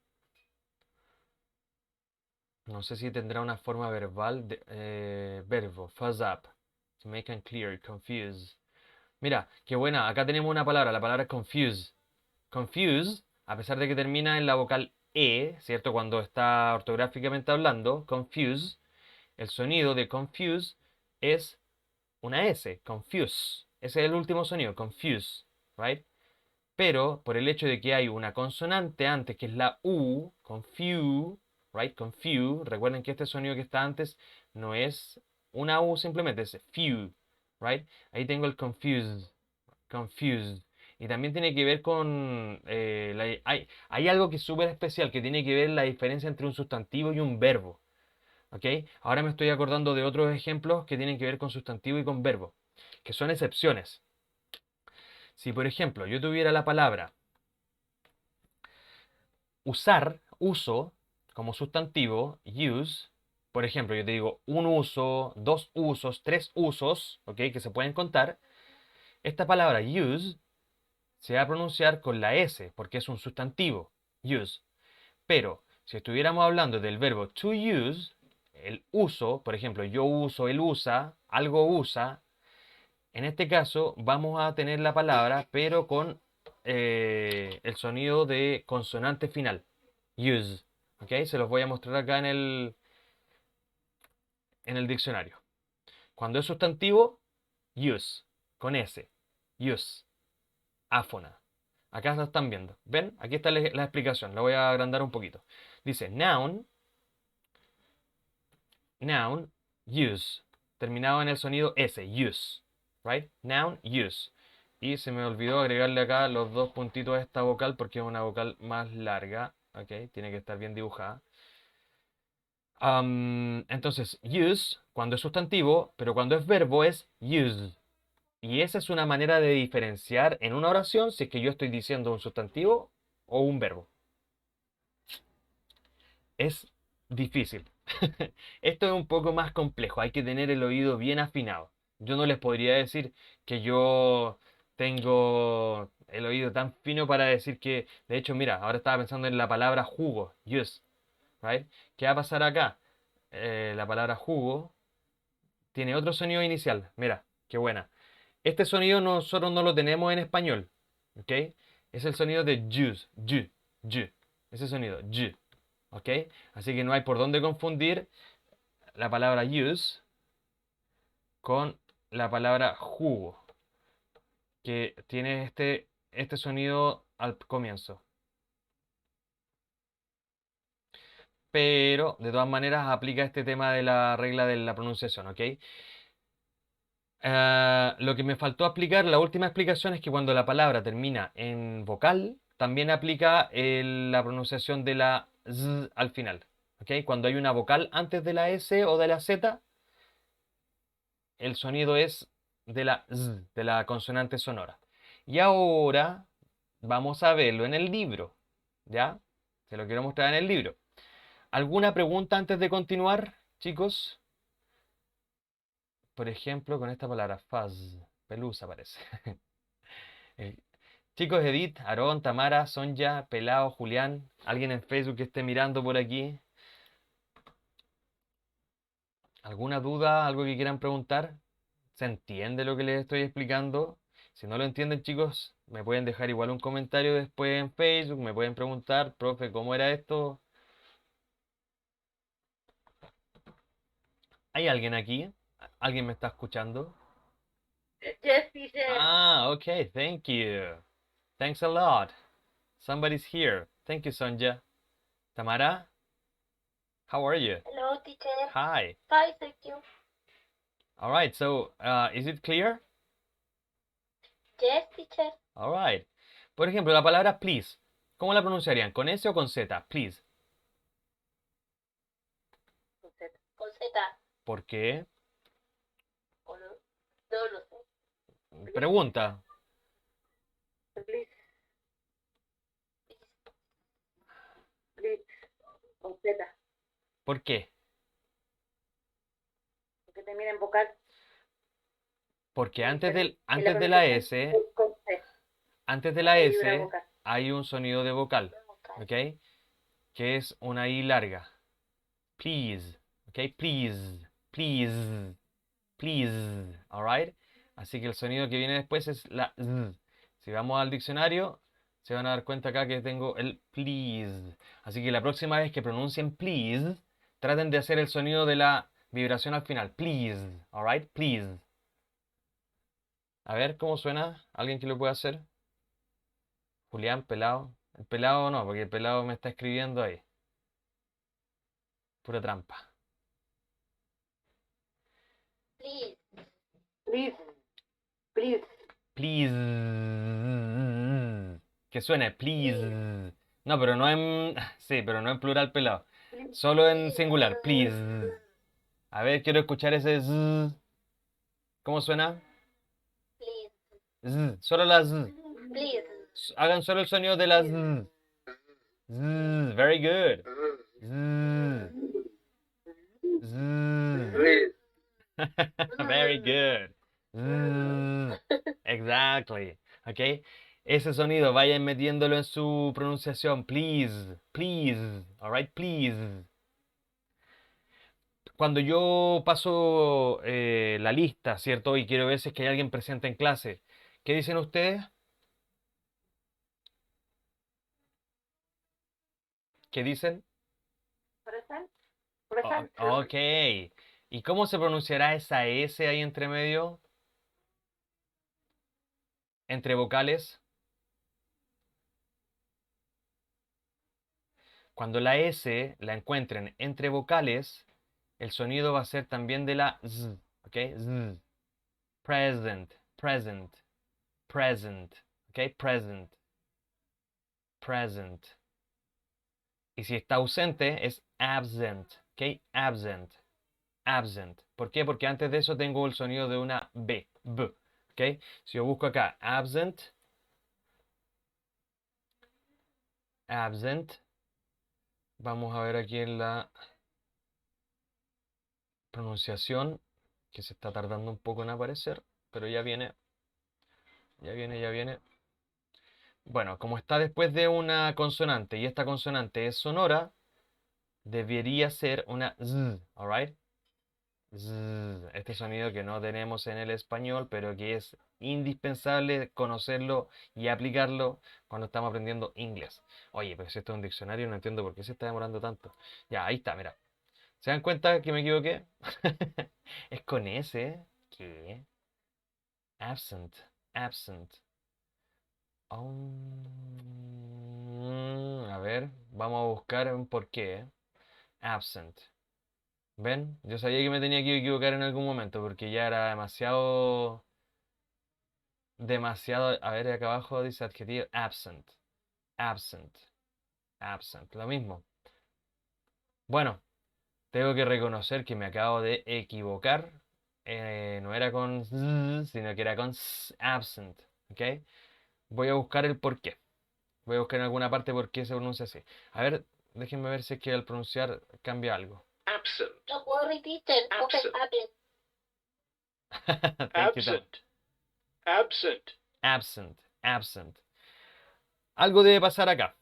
No sé si tendrá una forma verbal de verbo. Fuzz up. To make unclear, confuse. Mira, qué buena. Acá tenemos una palabra, la palabra confuse. Confuse, a pesar de que termina en la vocal E, ¿cierto? Cuando está ortográficamente hablando, confuse, el sonido de confuse es una S, confuse. Ese es el último sonido, confuse, right? pero por el hecho de que hay una consonante antes, que es la U, con few, right? Con few. Recuerden que este sonido que está antes no es una U simplemente, es few, right? Ahí tengo el confused, confused. Y también tiene que ver con... hay algo que es súper especial, que tiene que ver la diferencia entre un sustantivo y un verbo. ¿Ok? Ahora me estoy acordando de otros ejemplos que tienen que ver con sustantivo y con verbo, que son excepciones. Si, por ejemplo, yo tuviera la palabra usar, uso, como sustantivo, use, por ejemplo, yo te digo un uso, dos usos, tres usos, ¿ok? Que se pueden contar. Esta palabra use se va a pronunciar con la S, porque es un sustantivo, use. Pero, si estuviéramos hablando del verbo to use, el uso, por ejemplo, yo uso, él usa, algo usa, en este caso vamos a tener la palabra, pero con el sonido de consonante final. Use. ¿Ok? Se los voy a mostrar acá en el diccionario. Cuando es sustantivo, use. Con S. Use. Áfona. Acá la están viendo. ¿Ven? Aquí está la explicación. La voy a agrandar un poquito. Dice noun, noun, use. Terminado en el sonido S. Use. Right? Noun, use. Y se me olvidó agregarle acá los dos puntitos a esta vocal porque es una vocal más larga. ¿Ok? Tiene que estar bien dibujada. Entonces, use, cuando es sustantivo, pero cuando es verbo es use. Y esa es una manera de diferenciar en una oración si es que yo estoy diciendo un sustantivo o un verbo. Es difícil. Esto es un poco más complejo, hay que tener el oído bien afinado. Yo no les podría decir que yo tengo el oído tan fino para decir que, de hecho, mira, ahora estaba pensando en la palabra jugo, juice, right? ¿Qué va a pasar acá? La palabra jugo tiene otro sonido inicial. Mira, qué buena. Este sonido nosotros no lo tenemos en español. ¿Ok? Es el sonido de juice, ju, ju. Ese sonido, ju. ¿Ok? Así que no hay por dónde confundir la palabra use con la palabra jugo, que tiene este sonido al comienzo. Pero de todas maneras aplica este tema de la regla de la pronunciación, ¿ok? Lo que me faltó explicar, la última explicación es que cuando la palabra termina en vocal, también aplica la pronunciación de la z al final. ¿Ok? Cuando hay una vocal antes de la S o de la Z, el sonido es de la z, de la consonante sonora. Y ahora vamos a verlo en el libro. ¿Ya? Se lo quiero mostrar en el libro. ¿Alguna pregunta antes de continuar, chicos? Por ejemplo, con esta palabra fuzz, pelusa parece. Eh, Chicos, Edith, Aarón, Tamara, Sonja, Pelao, Julián, alguien en Facebook que esté mirando por aquí. ¿Alguna duda? ¿Algo que quieran preguntar? ¿Se entiende lo que les estoy explicando? Si no lo entienden, chicos, me pueden dejar igual un comentario después en Facebook, me pueden preguntar, profe, ¿cómo era esto? ¿Hay alguien aquí? ¿Alguien me está escuchando? Yes, teacher. Ah, okay, thank you. Thanks a lot. Somebody's here. Thank you, Sonja. Tamara, how are you? Hello, teacher. Hi. Fine, thank you. All right, so is it clear? Yes, teacher. All right. Por ejemplo, la palabra please. ¿Cómo la pronunciarían? ¿Con S o con Z? Please. Con Z. Con Z. ¿Por qué? O no, no lo sé. Please. Pregunta. Please. Please. Con Z. ¿Por qué? Porque termina en vocal. Porque Y antes del, en la antes de la pronunciación S, con C. antes de la Hay una S vocal. hay un sonido de vocal, Vocal. ¿ok? Que es una I larga. Please, ¿ok? Please, please, please, all right? Así que el sonido que viene después es la Z. Si vamos al diccionario, se van a dar cuenta acá que tengo el please. Así que la próxima vez que pronuncien please, traten de hacer el sonido de la vibración al final. Please, all right? Please. A ver cómo suena. ¿Alguien que lo pueda hacer? Julián, pelado. El pelado no, porque el pelado me está escribiendo ahí. Pura trampa. Please. Please. Please. Please. Que suene, please. No, pero no en... Sí, pero no en plural pelado. Solo en singular, please. A ver, quiero escuchar ese z. ¿Cómo suena? Please. Z. Solo la z. Please. Hagan solo el sonido de la z. Z. Very good. Z. Z. Please. Very good. Exactly. ¿Ok? Ese sonido, vayan metiéndolo en su pronunciación. Please. Please. Alright, please. Cuando yo paso la lista, ¿cierto? Y quiero ver si es que hay alguien presente en clase. ¿Qué dicen ustedes? ¿Qué dicen? Present. Oh, Present. ok. ¿Y cómo se pronunciará esa S ahí entre medio? Entre vocales. Cuando la S la encuentren entre vocales, el sonido va a ser también de la Z. ¿Ok? Z. Present, present, present. ¿Ok? Present, present. Y si está ausente es absent. ¿Ok? Absent, absent. ¿Por qué? Porque antes de eso tengo el sonido de una B. B. ¿Ok? Si yo busco acá absent, absent. Vamos a ver aquí en la pronunciación, que se está tardando un poco en aparecer, pero ya viene, ya viene, ya viene. Bueno, como está después de una consonante y esta consonante es sonora, debería ser una Z, alright? Z, este sonido que no tenemos en el español, pero que es indispensable conocerlo y aplicarlo cuando estamos aprendiendo inglés. Oye, pero si esto es un diccionario, no entiendo por qué se está demorando tanto. Ya, ahí está, mira. ¿Se dan cuenta que me equivoqué? Es con S, ¿eh? ¿Qué? Absent, absent. A ver, vamos a buscar un porqué. Absent. ¿Ven? Yo sabía que me tenía que equivocar en algún momento porque ya era demasiado... Demasiado... A ver, acá abajo dice adjetivo absent. Absent. Absent. Lo mismo. Bueno, tengo que reconocer que me acabo de equivocar. No era con z, sino que era con absent. ¿Ok? Voy a buscar el porqué. Voy a buscar en alguna parte por qué se pronuncia así. A ver, déjenme ver si es que al pronunciar cambia algo. Absent. Don't worry, teacher. Okay, Absent. absent. Thank you, Dan. Absent. Absent. Absent, absent. Algo debe pasar acá.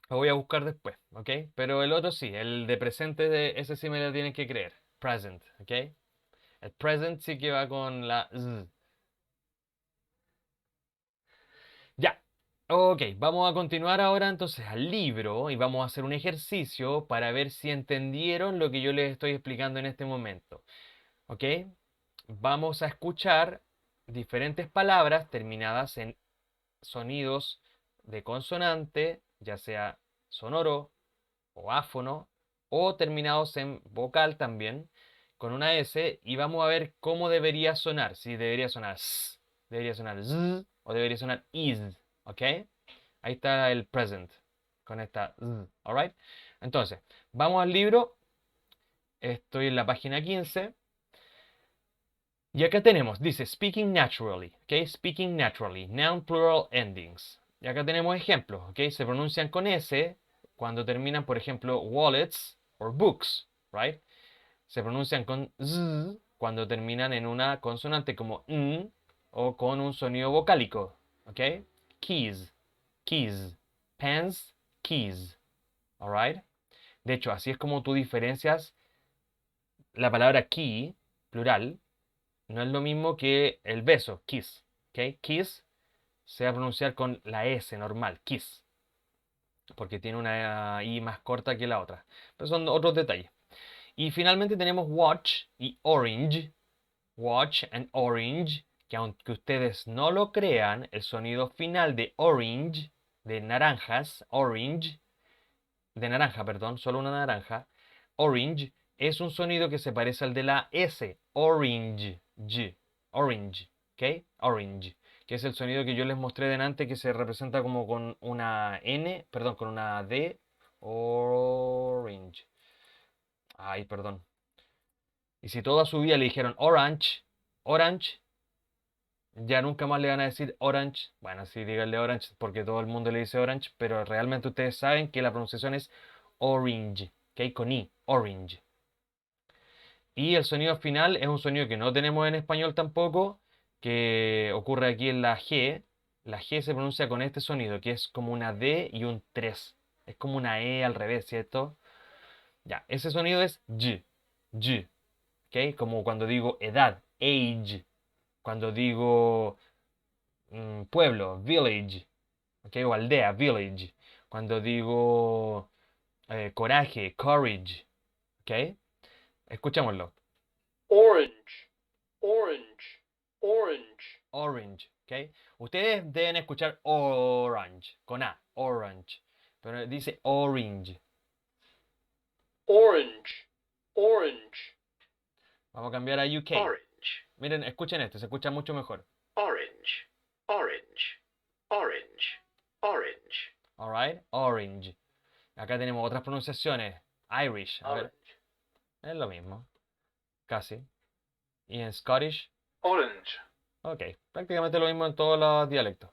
Lo voy a buscar después, ¿ok? Pero el otro sí, el de presente, ese sí me lo tienen que creer. Present, ¿ok? El present sí que va con la z. Ya. Ok, vamos a continuar ahora entonces al libro y vamos a hacer un ejercicio para ver si entendieron lo que yo les estoy explicando en este momento. ¿Ok? Vamos a escuchar diferentes palabras terminadas en sonidos de consonante, ya sea sonoro o áfono, o terminados en vocal también, con una S, y vamos a ver cómo debería sonar. Si debería sonar s, debería sonar z, o debería sonar is, ¿ok? Ahí está el present, con esta z, ¿alright? Entonces, vamos al libro, estoy en la página 15, y acá tenemos, dice speaking naturally, ¿ok? Speaking naturally, noun plural endings. Y acá tenemos ejemplos, ¿ok? Se pronuncian con S cuando terminan, por ejemplo, wallets o books, right? Se pronuncian con Z cuando terminan en una consonante como N o con un sonido vocálico, ¿ok? Keys, keys, pens, keys, alright? De hecho, así es como tú diferencias la palabra key, plural, no es lo mismo que el beso, kiss. ¿Ok? Kiss se va a pronunciar con la S normal, kiss. Porque tiene una I más corta que la otra. Pero son otros detalles. Y finalmente tenemos watch y orange. Watch and orange. Que aunque ustedes no lo crean, el sonido final de orange de naranjas, orange, de naranja, perdón, solo una naranja, orange, es un sonido que se parece al de la S, orange, orange, ¿ok? Orange, que es el sonido que yo les mostré delante que se representa como con una N, perdón, con una D, orange. Ay, perdón. Y si toda su vida le dijeron orange, orange, ya nunca más le van a decir orange. Bueno, sí, díganle orange porque todo el mundo le dice orange, pero realmente ustedes saben que la pronunciación es orange, ¿ok? Con I, orange. Y el sonido final es un sonido que no tenemos en español tampoco, que ocurre aquí en la G. La G se pronuncia con este sonido, que es como una D y un 3. Es como una E al revés, ¿cierto? Ya, ese sonido es Y, ¿ok? Como cuando digo edad, age. Cuando digo pueblo, village, ¿ok? O aldea, village. Cuando digo coraje, courage, ¿ok? Escuchémoslo. Orange. Orange. Orange. Orange, ¿ok? Ustedes deben escuchar orange, con A, orange. Pero dice orange. Orange. Orange. Vamos a cambiar a UK. Orange. Miren, escuchen esto, se escucha mucho mejor. Orange. Orange. Orange. Orange. Alright, orange. Acá tenemos otras pronunciaciones. Irish, a ver, Orange. es lo mismo, casi. Y en Scottish, Orange. ok, prácticamente lo mismo en todos los dialectos.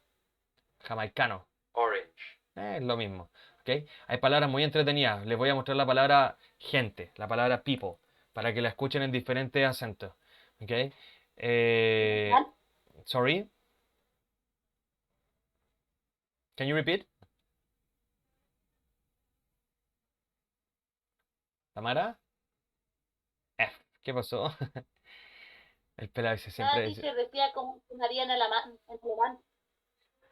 Jamaicano, Orange. es lo mismo, ok. Hay palabras muy entretenidas. Les voy a mostrar la palabra gente, la palabra people, para que la escuchen en diferentes acentos, ok. Sorry, can you repeat? Tamara, F, ¿qué pasó? El pelado dice Ah, siempre dice, teacher decía cómo sonaría en alemán.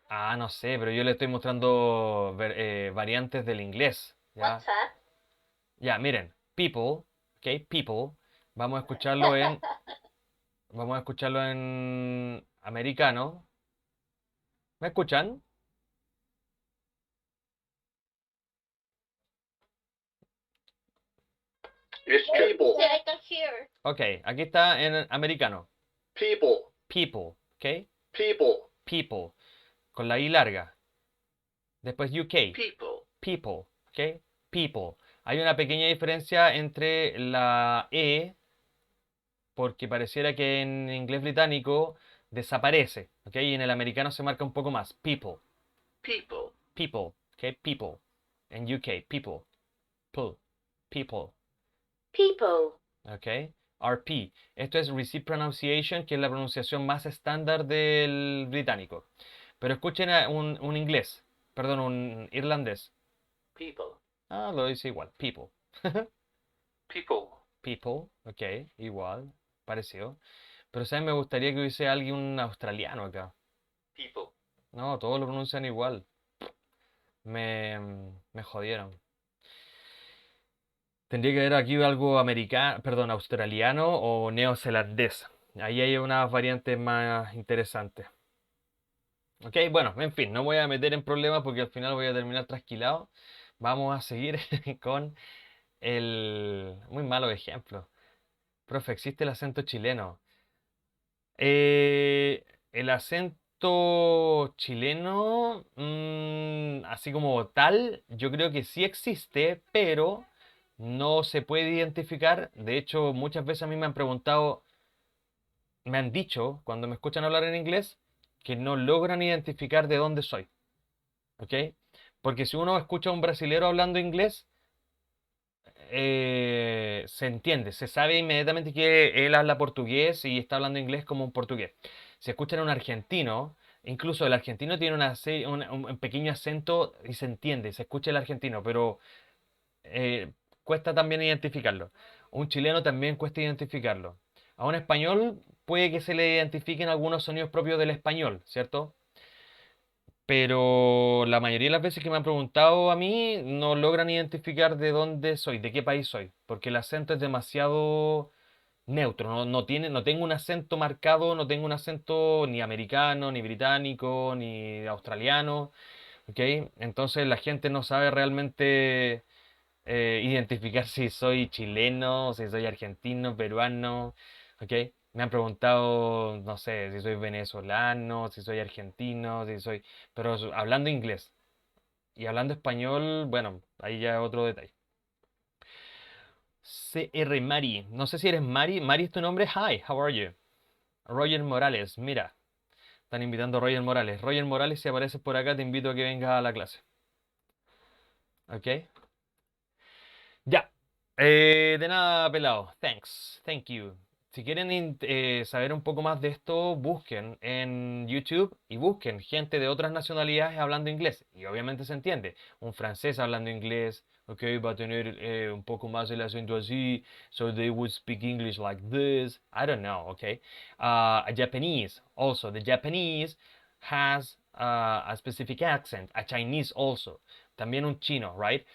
ah, no sé, pero yo le estoy mostrando variantes del inglés, ¿ya? What's that? Ya, miren, people, ok, people, vamos a escucharlo en americano. ¿Me escuchan? It's people. Yeah, I can hear. Ok, aquí está en americano. People. People, ok, People. people, con la I larga. Después UK, People. people, ok, people. Hay una pequeña diferencia entre la E, porque pareciera que en inglés británico desaparece, ok, y en el americano se marca un poco más. People, People. people, ok, people. En UK, people, people. People. ¿Ok? RP. Esto es Receipt Pronunciation, que es la pronunciación más estándar del británico. Pero escuchen a un inglés, perdón, un irlandés. People. Ah, lo dice igual. People. People. People, ok, igual, parecido. Pero, ¿saben? Me gustaría que hubiese alguien australiano acá. People. No, todos lo pronuncian igual. Me jodieron. Tendría que haber aquí algo americano, perdón, australiano o neozelandés. Ahí hay unas variantes más interesantes. Ok, bueno, en fin, no me voy a meter en problemas porque al final voy a terminar trasquilado. Vamos a seguir con el muy malo ejemplo. Profe, existe el acento chileno. El acento chileno, así como tal, yo creo que sí existe, pero no se puede identificar. De hecho, muchas veces a mí me han preguntado, me han dicho, cuando me escuchan hablar en inglés, que no logran identificar de dónde soy. ¿Ok? Porque si uno escucha a un brasilero hablando inglés, se entiende, se sabe inmediatamente que él habla portugués y está hablando inglés como un portugués. Si escuchan a un argentino, incluso el argentino tiene un pequeño acento y se entiende, se escucha el argentino, pero cuesta también identificarlo. Un chileno también cuesta identificarlo. A un español puede que se le identifiquen algunos sonidos propios del español, ¿cierto? Pero la mayoría de las veces que me han preguntado a mí no logran identificar de dónde soy, de qué país soy, porque el acento es demasiado neutro, no tengo un acento marcado, no tengo un acento ni americano, ni británico, ni australiano, ¿ok? Entonces la gente no sabe realmente identificar si soy chileno, si soy argentino, peruano, ¿ok? Me han preguntado, no sé, si soy venezolano, si soy argentino, si soy... Pero hablando inglés y hablando español, bueno, ahí ya otro detalle. CR Mari, no sé si eres Mari. Mari es tu nombre. Hi, how are you? Roger Morales, mira, están invitando a Roger Morales. Roger Morales, si apareces por acá, te invito a que vengas a la clase. ¿Ok? Ya. De nada, pelado. Thanks. Thank you. Si quieren saber un poco más de esto, busquen en YouTube y busquen gente de otras nacionalidades hablando inglés. Y obviamente se entiende. Un francés hablando inglés, ok, va a tener un poco más el acento así. So they would speak English like this. I don't know, okay? A Japanese, also. The Japanese has a specific accent. A Chinese also. También un chino, right?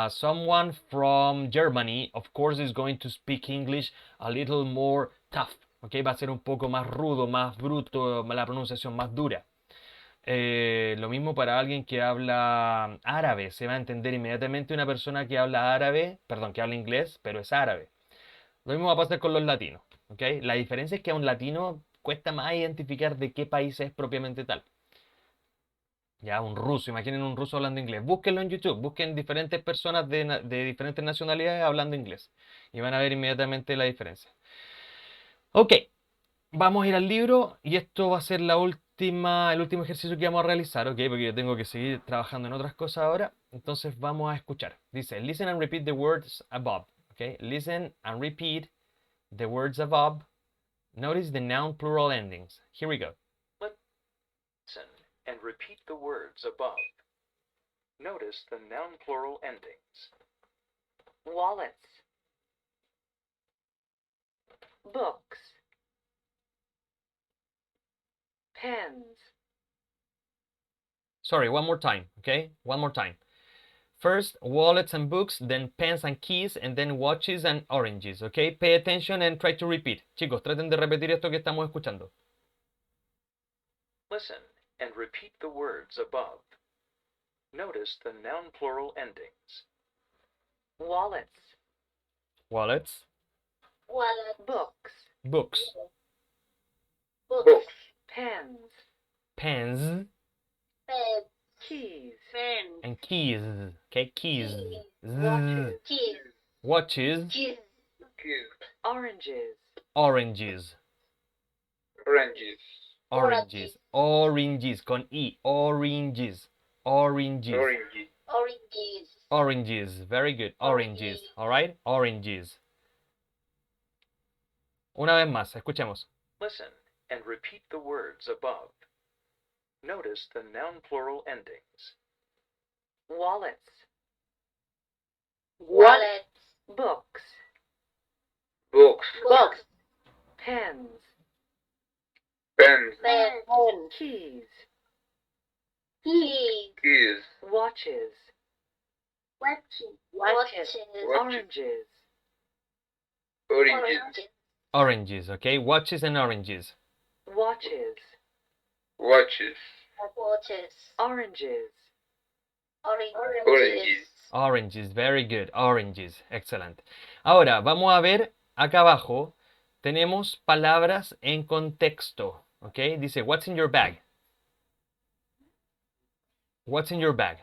Someone from Germany, of course, is going to speak English a little more tough. ¿Ok? Va a ser un poco más rudo, más bruto, la pronunciación más dura. Lo mismo para alguien que habla árabe. Se va a entender inmediatamente una persona que habla árabe, perdón, que habla inglés, pero es árabe. Lo mismo va a pasar con los latinos. ¿Ok? La diferencia es que a un latino cuesta más identificar de qué país es propiamente tal. Ya, un ruso, imaginen un ruso hablando inglés. Búsquenlo en YouTube, busquen diferentes personas de diferentes nacionalidades hablando inglés. Y van a ver inmediatamente la diferencia. Ok, vamos a ir al libro y esto va a ser el último ejercicio que vamos a realizar, ok, porque yo tengo que seguir trabajando en otras cosas ahora. Entonces vamos a escuchar. Dice, listen and repeat the words above. Ok, listen and repeat the words above. Notice the noun plural endings. Here we go. Listen and repeat the words above. Notice the noun plural endings. Wallets. Books. Pens. Sorry, one more time, okay? One more time. First, wallets and books, then pens and keys, and then watches and oranges, okay? Pay attention and try to repeat. Chicos, traten de repetir esto que estamos escuchando. Listen and repeat the words above. Notice the noun plural endings. Wallets. Wallets, Wallet. Books. books, Books. Pens. pens, Pens. Keys. Pens. and keys, okay? Keys. Watches. Keys. Watches, Keys. Oranges. oranges, Oranges. oranges, oranges, con E, oranges, oranges, Oranges. Oranges. oranges, very good, oranges, alright? Oranges. Una vez más, escuchemos. Listen and repeat the words above. Notice the noun plural endings. Wallets. Wallets. Books. Books. Books. Pens. Pens. Pens. Keys. Keys. Keys. Watches. Watches. Oranges. Oranges. Oranges, okay? Watches and oranges. Watches. Watches. Oranges. Oranges. Oranges, very good. Oranges, excellent. Ahora, vamos a ver acá abajo. Tenemos palabras en contexto, ¿ok? Dice, what's in your bag? What's in your bag?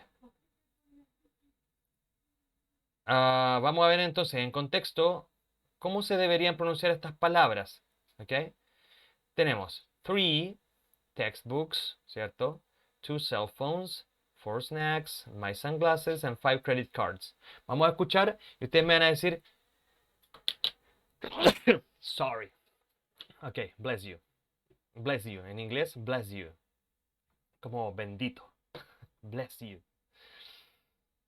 Vamos a ver entonces en contexto cómo se deberían pronunciar estas palabras, ¿ok? Tenemos 3 textbooks, ¿cierto? 2 cell phones, 4 snacks, my sunglasses, and 5 credit cards. Vamos a escuchar y ustedes me van a decir, sorry. Ok, bless you. Bless you. En inglés, bless you. Como bendito. Bless you.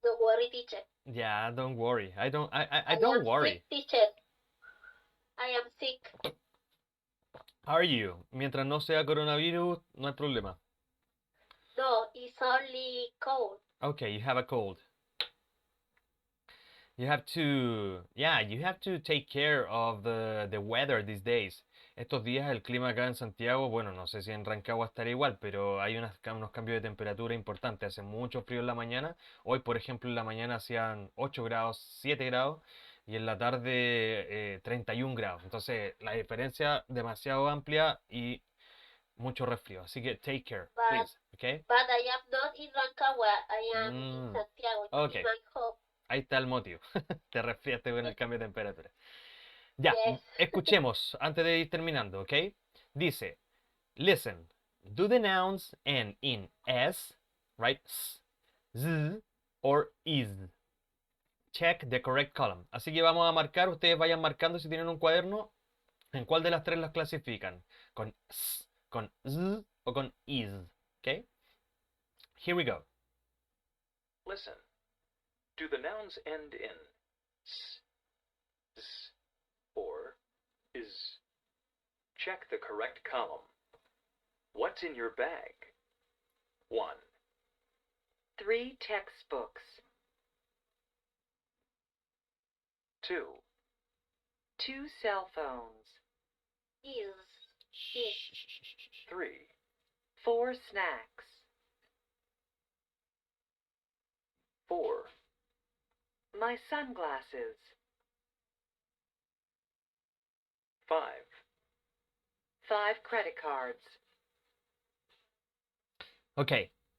Don't worry, teacher. Yeah, don't worry. I don't am worry. sick, teacher. I am sick. Are you? Mientras no sea coronavirus, no hay problema. No, it's only cold. Okay, you have a cold. You have to, yeah, you have to take care of the weather these days. Estos días el clima acá en Santiago, bueno, no sé si en Rancagua estará igual, pero hay unos cambios de temperatura importantes. Hace mucho frío en la mañana. Hoy, por ejemplo, en la mañana hacían 8 grados, 7 grados y en la tarde 31 grados. Entonces, la diferencia demasiado amplia y mucho resfrío. Así que take care, But, please, ¿ok? but I am not in Rancagua. I am in Mm, Santiago. okay. In my home. Ahí está el motivo. Te resfriaste con el cambio de temperatura. Ya, Yes. escuchemos antes de ir terminando, ¿ok? Dice, listen, do the nouns end in s, right? S, z, or is. Check the correct column. Así que vamos a marcar, ustedes vayan marcando si tienen un cuaderno, en cuál de las tres las clasifican. Con s, con z o con is, ¿ok? Here we go. Listen. Do the nouns end in s, z, or is? Check the correct column. What's in your bag? 1, 3 textbooks, 2, 2 cell phones, Is. 3, 4 snacks, 4, my sunglasses, 5, 5 credit cards. Ok,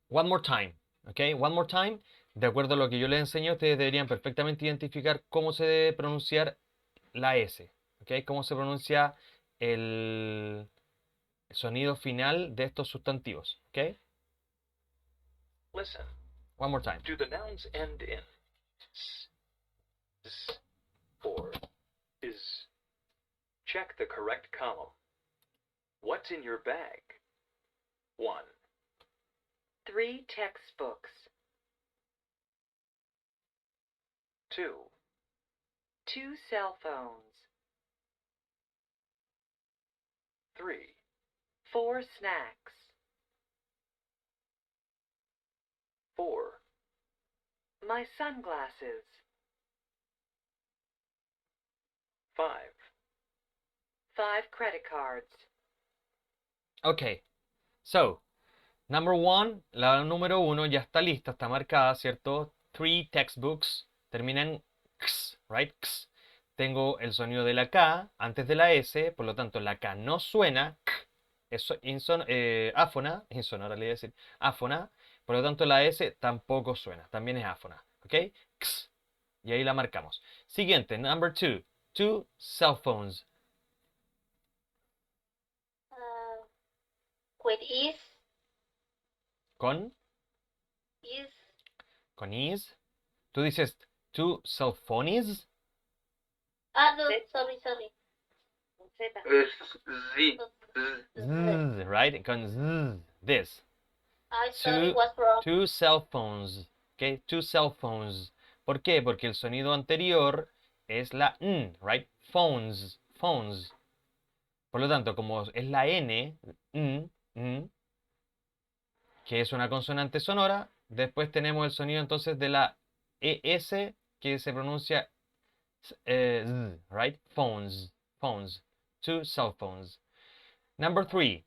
one more time. Ok, one more time. De acuerdo a lo que yo les enseño, ustedes deberían perfectamente identificar cómo se debe pronunciar la S. Ok, cómo se pronuncia el sonido final de estos sustantivos. Ok, Listen. one more time. Do the nouns end in s, z, or is? Check the correct column. What's in your bag? 1, 3 textbooks, 2, 2 cell phones, 3, 4 snacks, 4, my sunglasses, 5, 5 credit cards. Ok, so, number one, la número uno ya está lista, está marcada, ¿cierto? 3 textbooks, termina en x, right? X. Tengo el sonido de la K antes de la S, por lo tanto la K no suena, k, es áfona, insonora le iba a decir, áfona, por lo tanto la S tampoco suena, también es áfona, ¿ok? X. Y ahí la marcamos. Siguiente, number 2, 2 cell phones, With is. con Is. is. Tú dices 2 cell phones. Ah, no, Z. sorry. Con Z. Z. Z, right? Con z, this. Sorry, what's wrong? 2 cell phones, ¿ok? 2 cell phones. ¿Por qué? Porque el sonido anterior es la n, right? Phones, phones. Por lo tanto, como es la n, que es una consonante sonora, después tenemos el sonido entonces de la ES que se pronuncia z, right? Phones, phones. 2 cell phones. Number 3.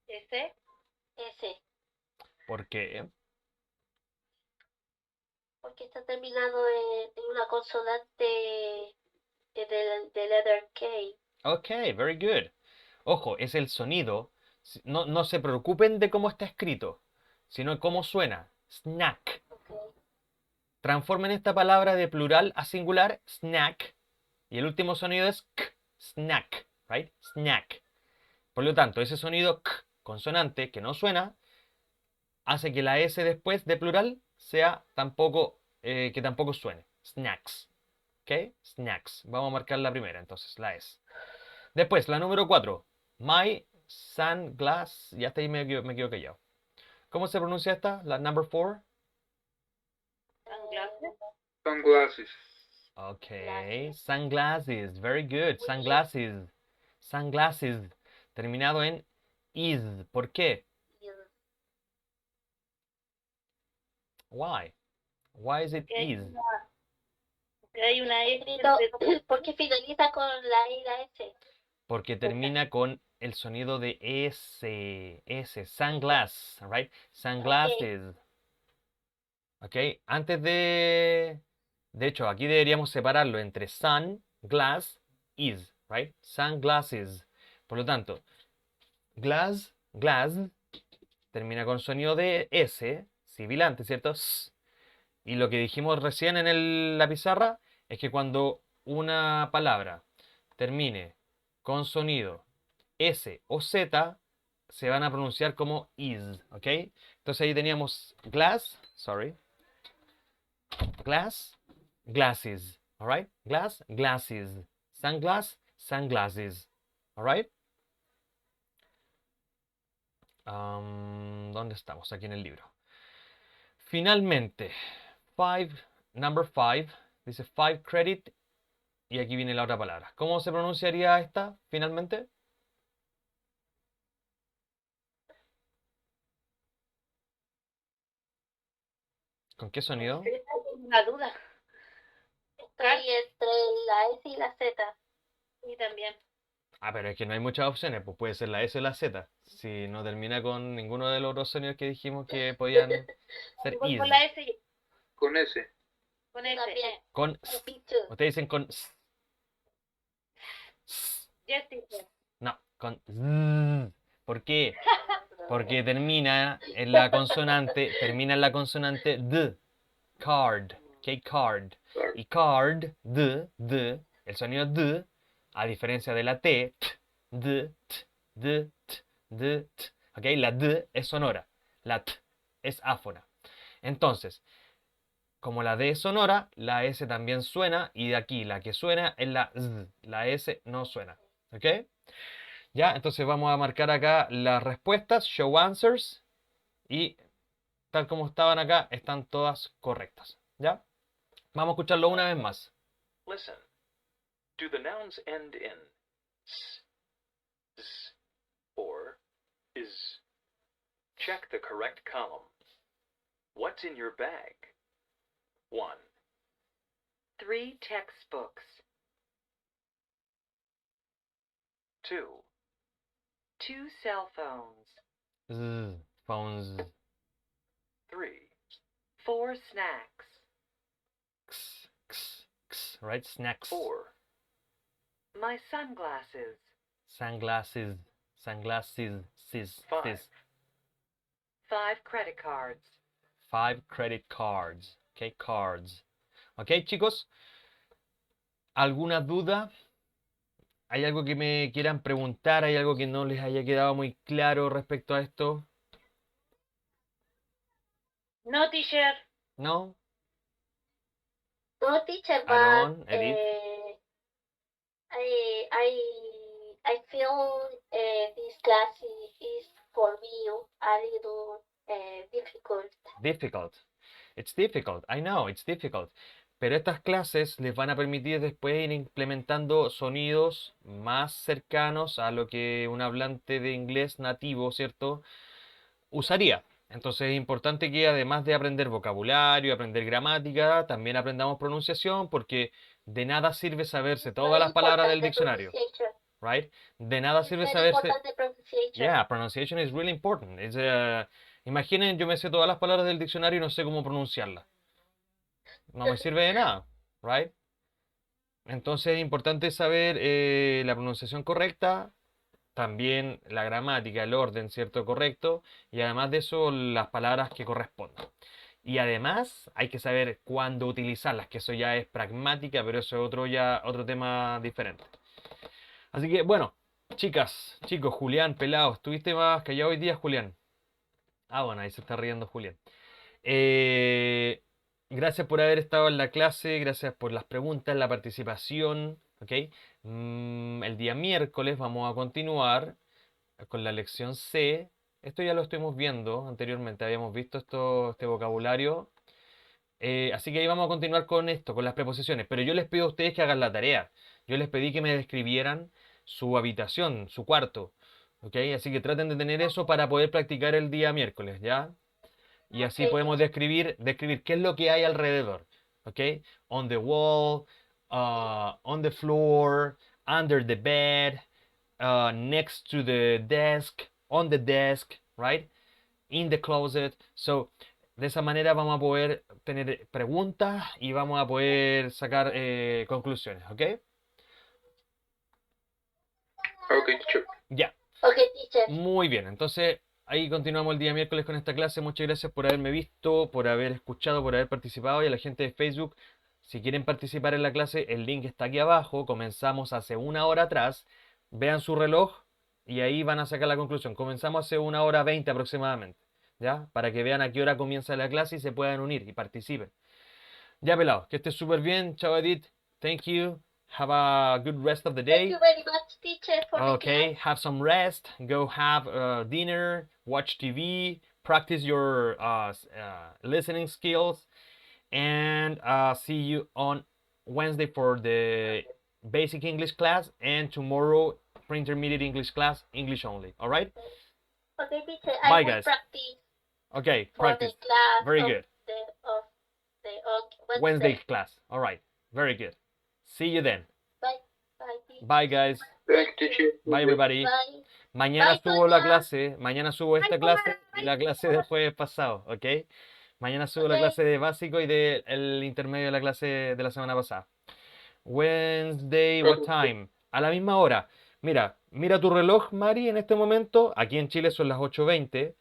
S. S. ¿Por qué? Porque está terminado en una consonante de letter K. Ok, very good. Ojo, es el sonido. No, no se preocupen de cómo está escrito, sino cómo suena. Snack. Okay. Transformen esta palabra de plural a singular, snack. Y el último sonido es k, snack, right? Snack. Por lo tanto, ese sonido k, consonante, que no suena, hace que la S después de plural sea tampoco, que tampoco suene. Snacks. ¿Ok? Snacks. Vamos a marcar la primera, entonces, la S. Después, la número 4. My sunglass. Ya está ahí, me quedo callado. ¿Cómo se pronuncia esta? La number 4. Sunglasses. Sunglasses. Ok. Glasses. Sunglasses. Very good. Muy Sunglasses. Sunglasses. Terminado en is. ¿Por qué? Is. Why? Why is it Que hay is? que hay una S Escrito entre- porque finaliza con la I y la S. Porque termina con el sonido de S, sunglass, right? Sunglasses. ¿Ok? Antes de hecho, aquí deberíamos separarlo entre sun, glass, is, right? Sunglasses. Por lo tanto, glass, termina con sonido de S, sibilante, ¿cierto? S. Y lo que dijimos recién en la pizarra es que cuando una palabra termine con sonido S o Z, se van a pronunciar como is, ¿ok? Entonces ahí teníamos glass, sorry, glass, glasses, alright? Glass, glasses, sunglass, sunglasses, alright? ¿Dónde estamos? Aquí en el libro. Finalmente, number 5, dice 5 credit y aquí viene la otra palabra. ¿Cómo se pronunciaría esta finalmente? ¿Con qué sonido? Tengo una duda. Estoy entre la S y la Z. Y también. Ah, pero es que no hay muchas opciones, pues puede ser la S o la Z. Si no termina con ninguno de los otros sonidos que dijimos que podían ser Voy is. con la S, Con S. con S. También. Con s. Me too. Ustedes dicen con s. Yes, teacher. No, con z. ¿Por qué? Porque termina en la consonante d. Card. ¿Ok? Card. Y card, el sonido d, a diferencia de la t, t. ¿Ok? La d es sonora. La t es áfona. Entonces, como la D es sonora, la S también suena y de aquí la que suena es la Z. La S no suena. ¿Ok? Ya, entonces vamos a marcar acá las respuestas, show answers, y tal como estaban acá, están todas correctas. ¿Ya? Vamos a escucharlo una vez más. Listen. Do the nouns end in s, z, or is? Check the correct column. What's in your bag? 1, 3 textbooks. 2, 2 cell phones. Z, phones, 3, 4 snacks. right? Snacks, 4, My sunglasses. sunglasses, sis. 5, 5 credit cards. 5 credit cards. Ok, cards. Ok, chicos. ¿Alguna duda? ¿Hay algo que me quieran preguntar? ¿Hay algo que no les haya quedado muy claro respecto a esto? No, teacher. ¿No? No, teacher, but Aaron, Edith. I feel this class is for me a little difficult. Difficult. It's difficult. I know, it's difficult. Pero estas clases les van a permitir después ir implementando sonidos más cercanos a lo que un hablante de inglés nativo, ¿cierto? Usaría. Entonces es importante que además de aprender vocabulario, aprender gramática, también aprendamos pronunciación, porque de nada sirve saberse todas las palabras del diccionario, right? De nada sirve saberse. Yeah, pronunciation is really important. Imaginen, yo me sé todas las palabras del diccionario y no sé cómo pronunciarlas. No me sirve de nada, right? Entonces es importante saber la pronunciación correcta, también la gramática, el orden, ¿cierto? Correcto, y además de eso, las palabras que correspondan. Y además hay que saber cuándo utilizarlas, que eso ya es pragmática, pero eso es otro tema diferente. Así que bueno, chicas, chicos, Julián, pelado, ¿estuviste más callado hoy día, Julián? Ah, bueno, ahí se está riendo Julián. Gracias por haber estado en la clase, gracias por las preguntas, la participación, ¿ok? El día miércoles vamos a continuar con la lección C. Esto ya lo estuvimos viendo anteriormente, habíamos visto este vocabulario. Así que ahí vamos a continuar con esto, con las preposiciones. Pero yo les pido a ustedes que hagan la tarea. Yo les pedí que me describieran su habitación, su cuarto. ¿Ok? Así que traten de tener eso para poder practicar el día miércoles, ¿ya? y así Ok, podemos describir qué es lo que hay alrededor. ¿Ok? On the wall, on the floor, under the bed, next to the desk, on the desk, right? In the closet. So, de esa manera vamos a poder tener preguntas y vamos a poder sacar conclusiones, ¿ok? Ok, teacher. Ya, ok, teacher. muy bien. Entonces, ahí continuamos el día miércoles con esta clase. Muchas gracias por haberme visto, por haber escuchado, por haber participado. Y a la gente de Facebook, si quieren participar en la clase, el link está aquí abajo. Comenzamos hace una hora atrás. Vean su reloj y ahí van a sacar la conclusión. Comenzamos hace 1 hora 20 aproximadamente, ¿ya? Para que vean a qué hora comienza la clase y se puedan unir y participen. Ya, pelados, que estés súper bien. Chao, Edith. Thank you. Have a good rest of the Thank day. you very much, teacher, for the Okay, class. have some rest. Go have dinner, watch TV, practice your listening skills, and see you on Wednesday for the basic English class, and tomorrow pre-intermediate English class, English only. All right? Okay, teacher, Bye, I will guys. practice Okay, for practice. the class Very of good. the Wednesday class. All right. Very good. See you then. Bye, bye, teacher. Bye, guys. Thank you, teacher. Bye, everybody. Bye. Mañana Bye, subo la Toña. clase, mañana subo esta clase y la clase del jueves pasado, ¿ok? Mañana subo la Ok. clase de básico y del intermedio de la clase de la semana pasada. Wednesday, what time? A la misma hora. Mira tu reloj, Mari, en este momento. Aquí en Chile son las 8:20.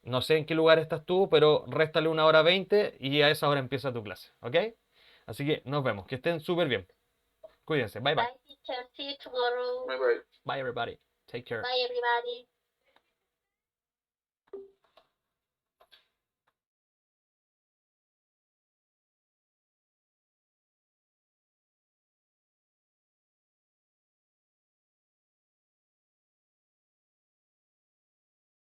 No sé en qué lugar estás tú, pero réstale 1 hora 20 y a esa hora empieza tu clase, ¿ok? Así que nos vemos. Que estén súper bien. Cuídense. Bye, bye. Bye, teacher. See you tomorrow. Bye bye. Bye, everybody. Take care. Bye, everybody.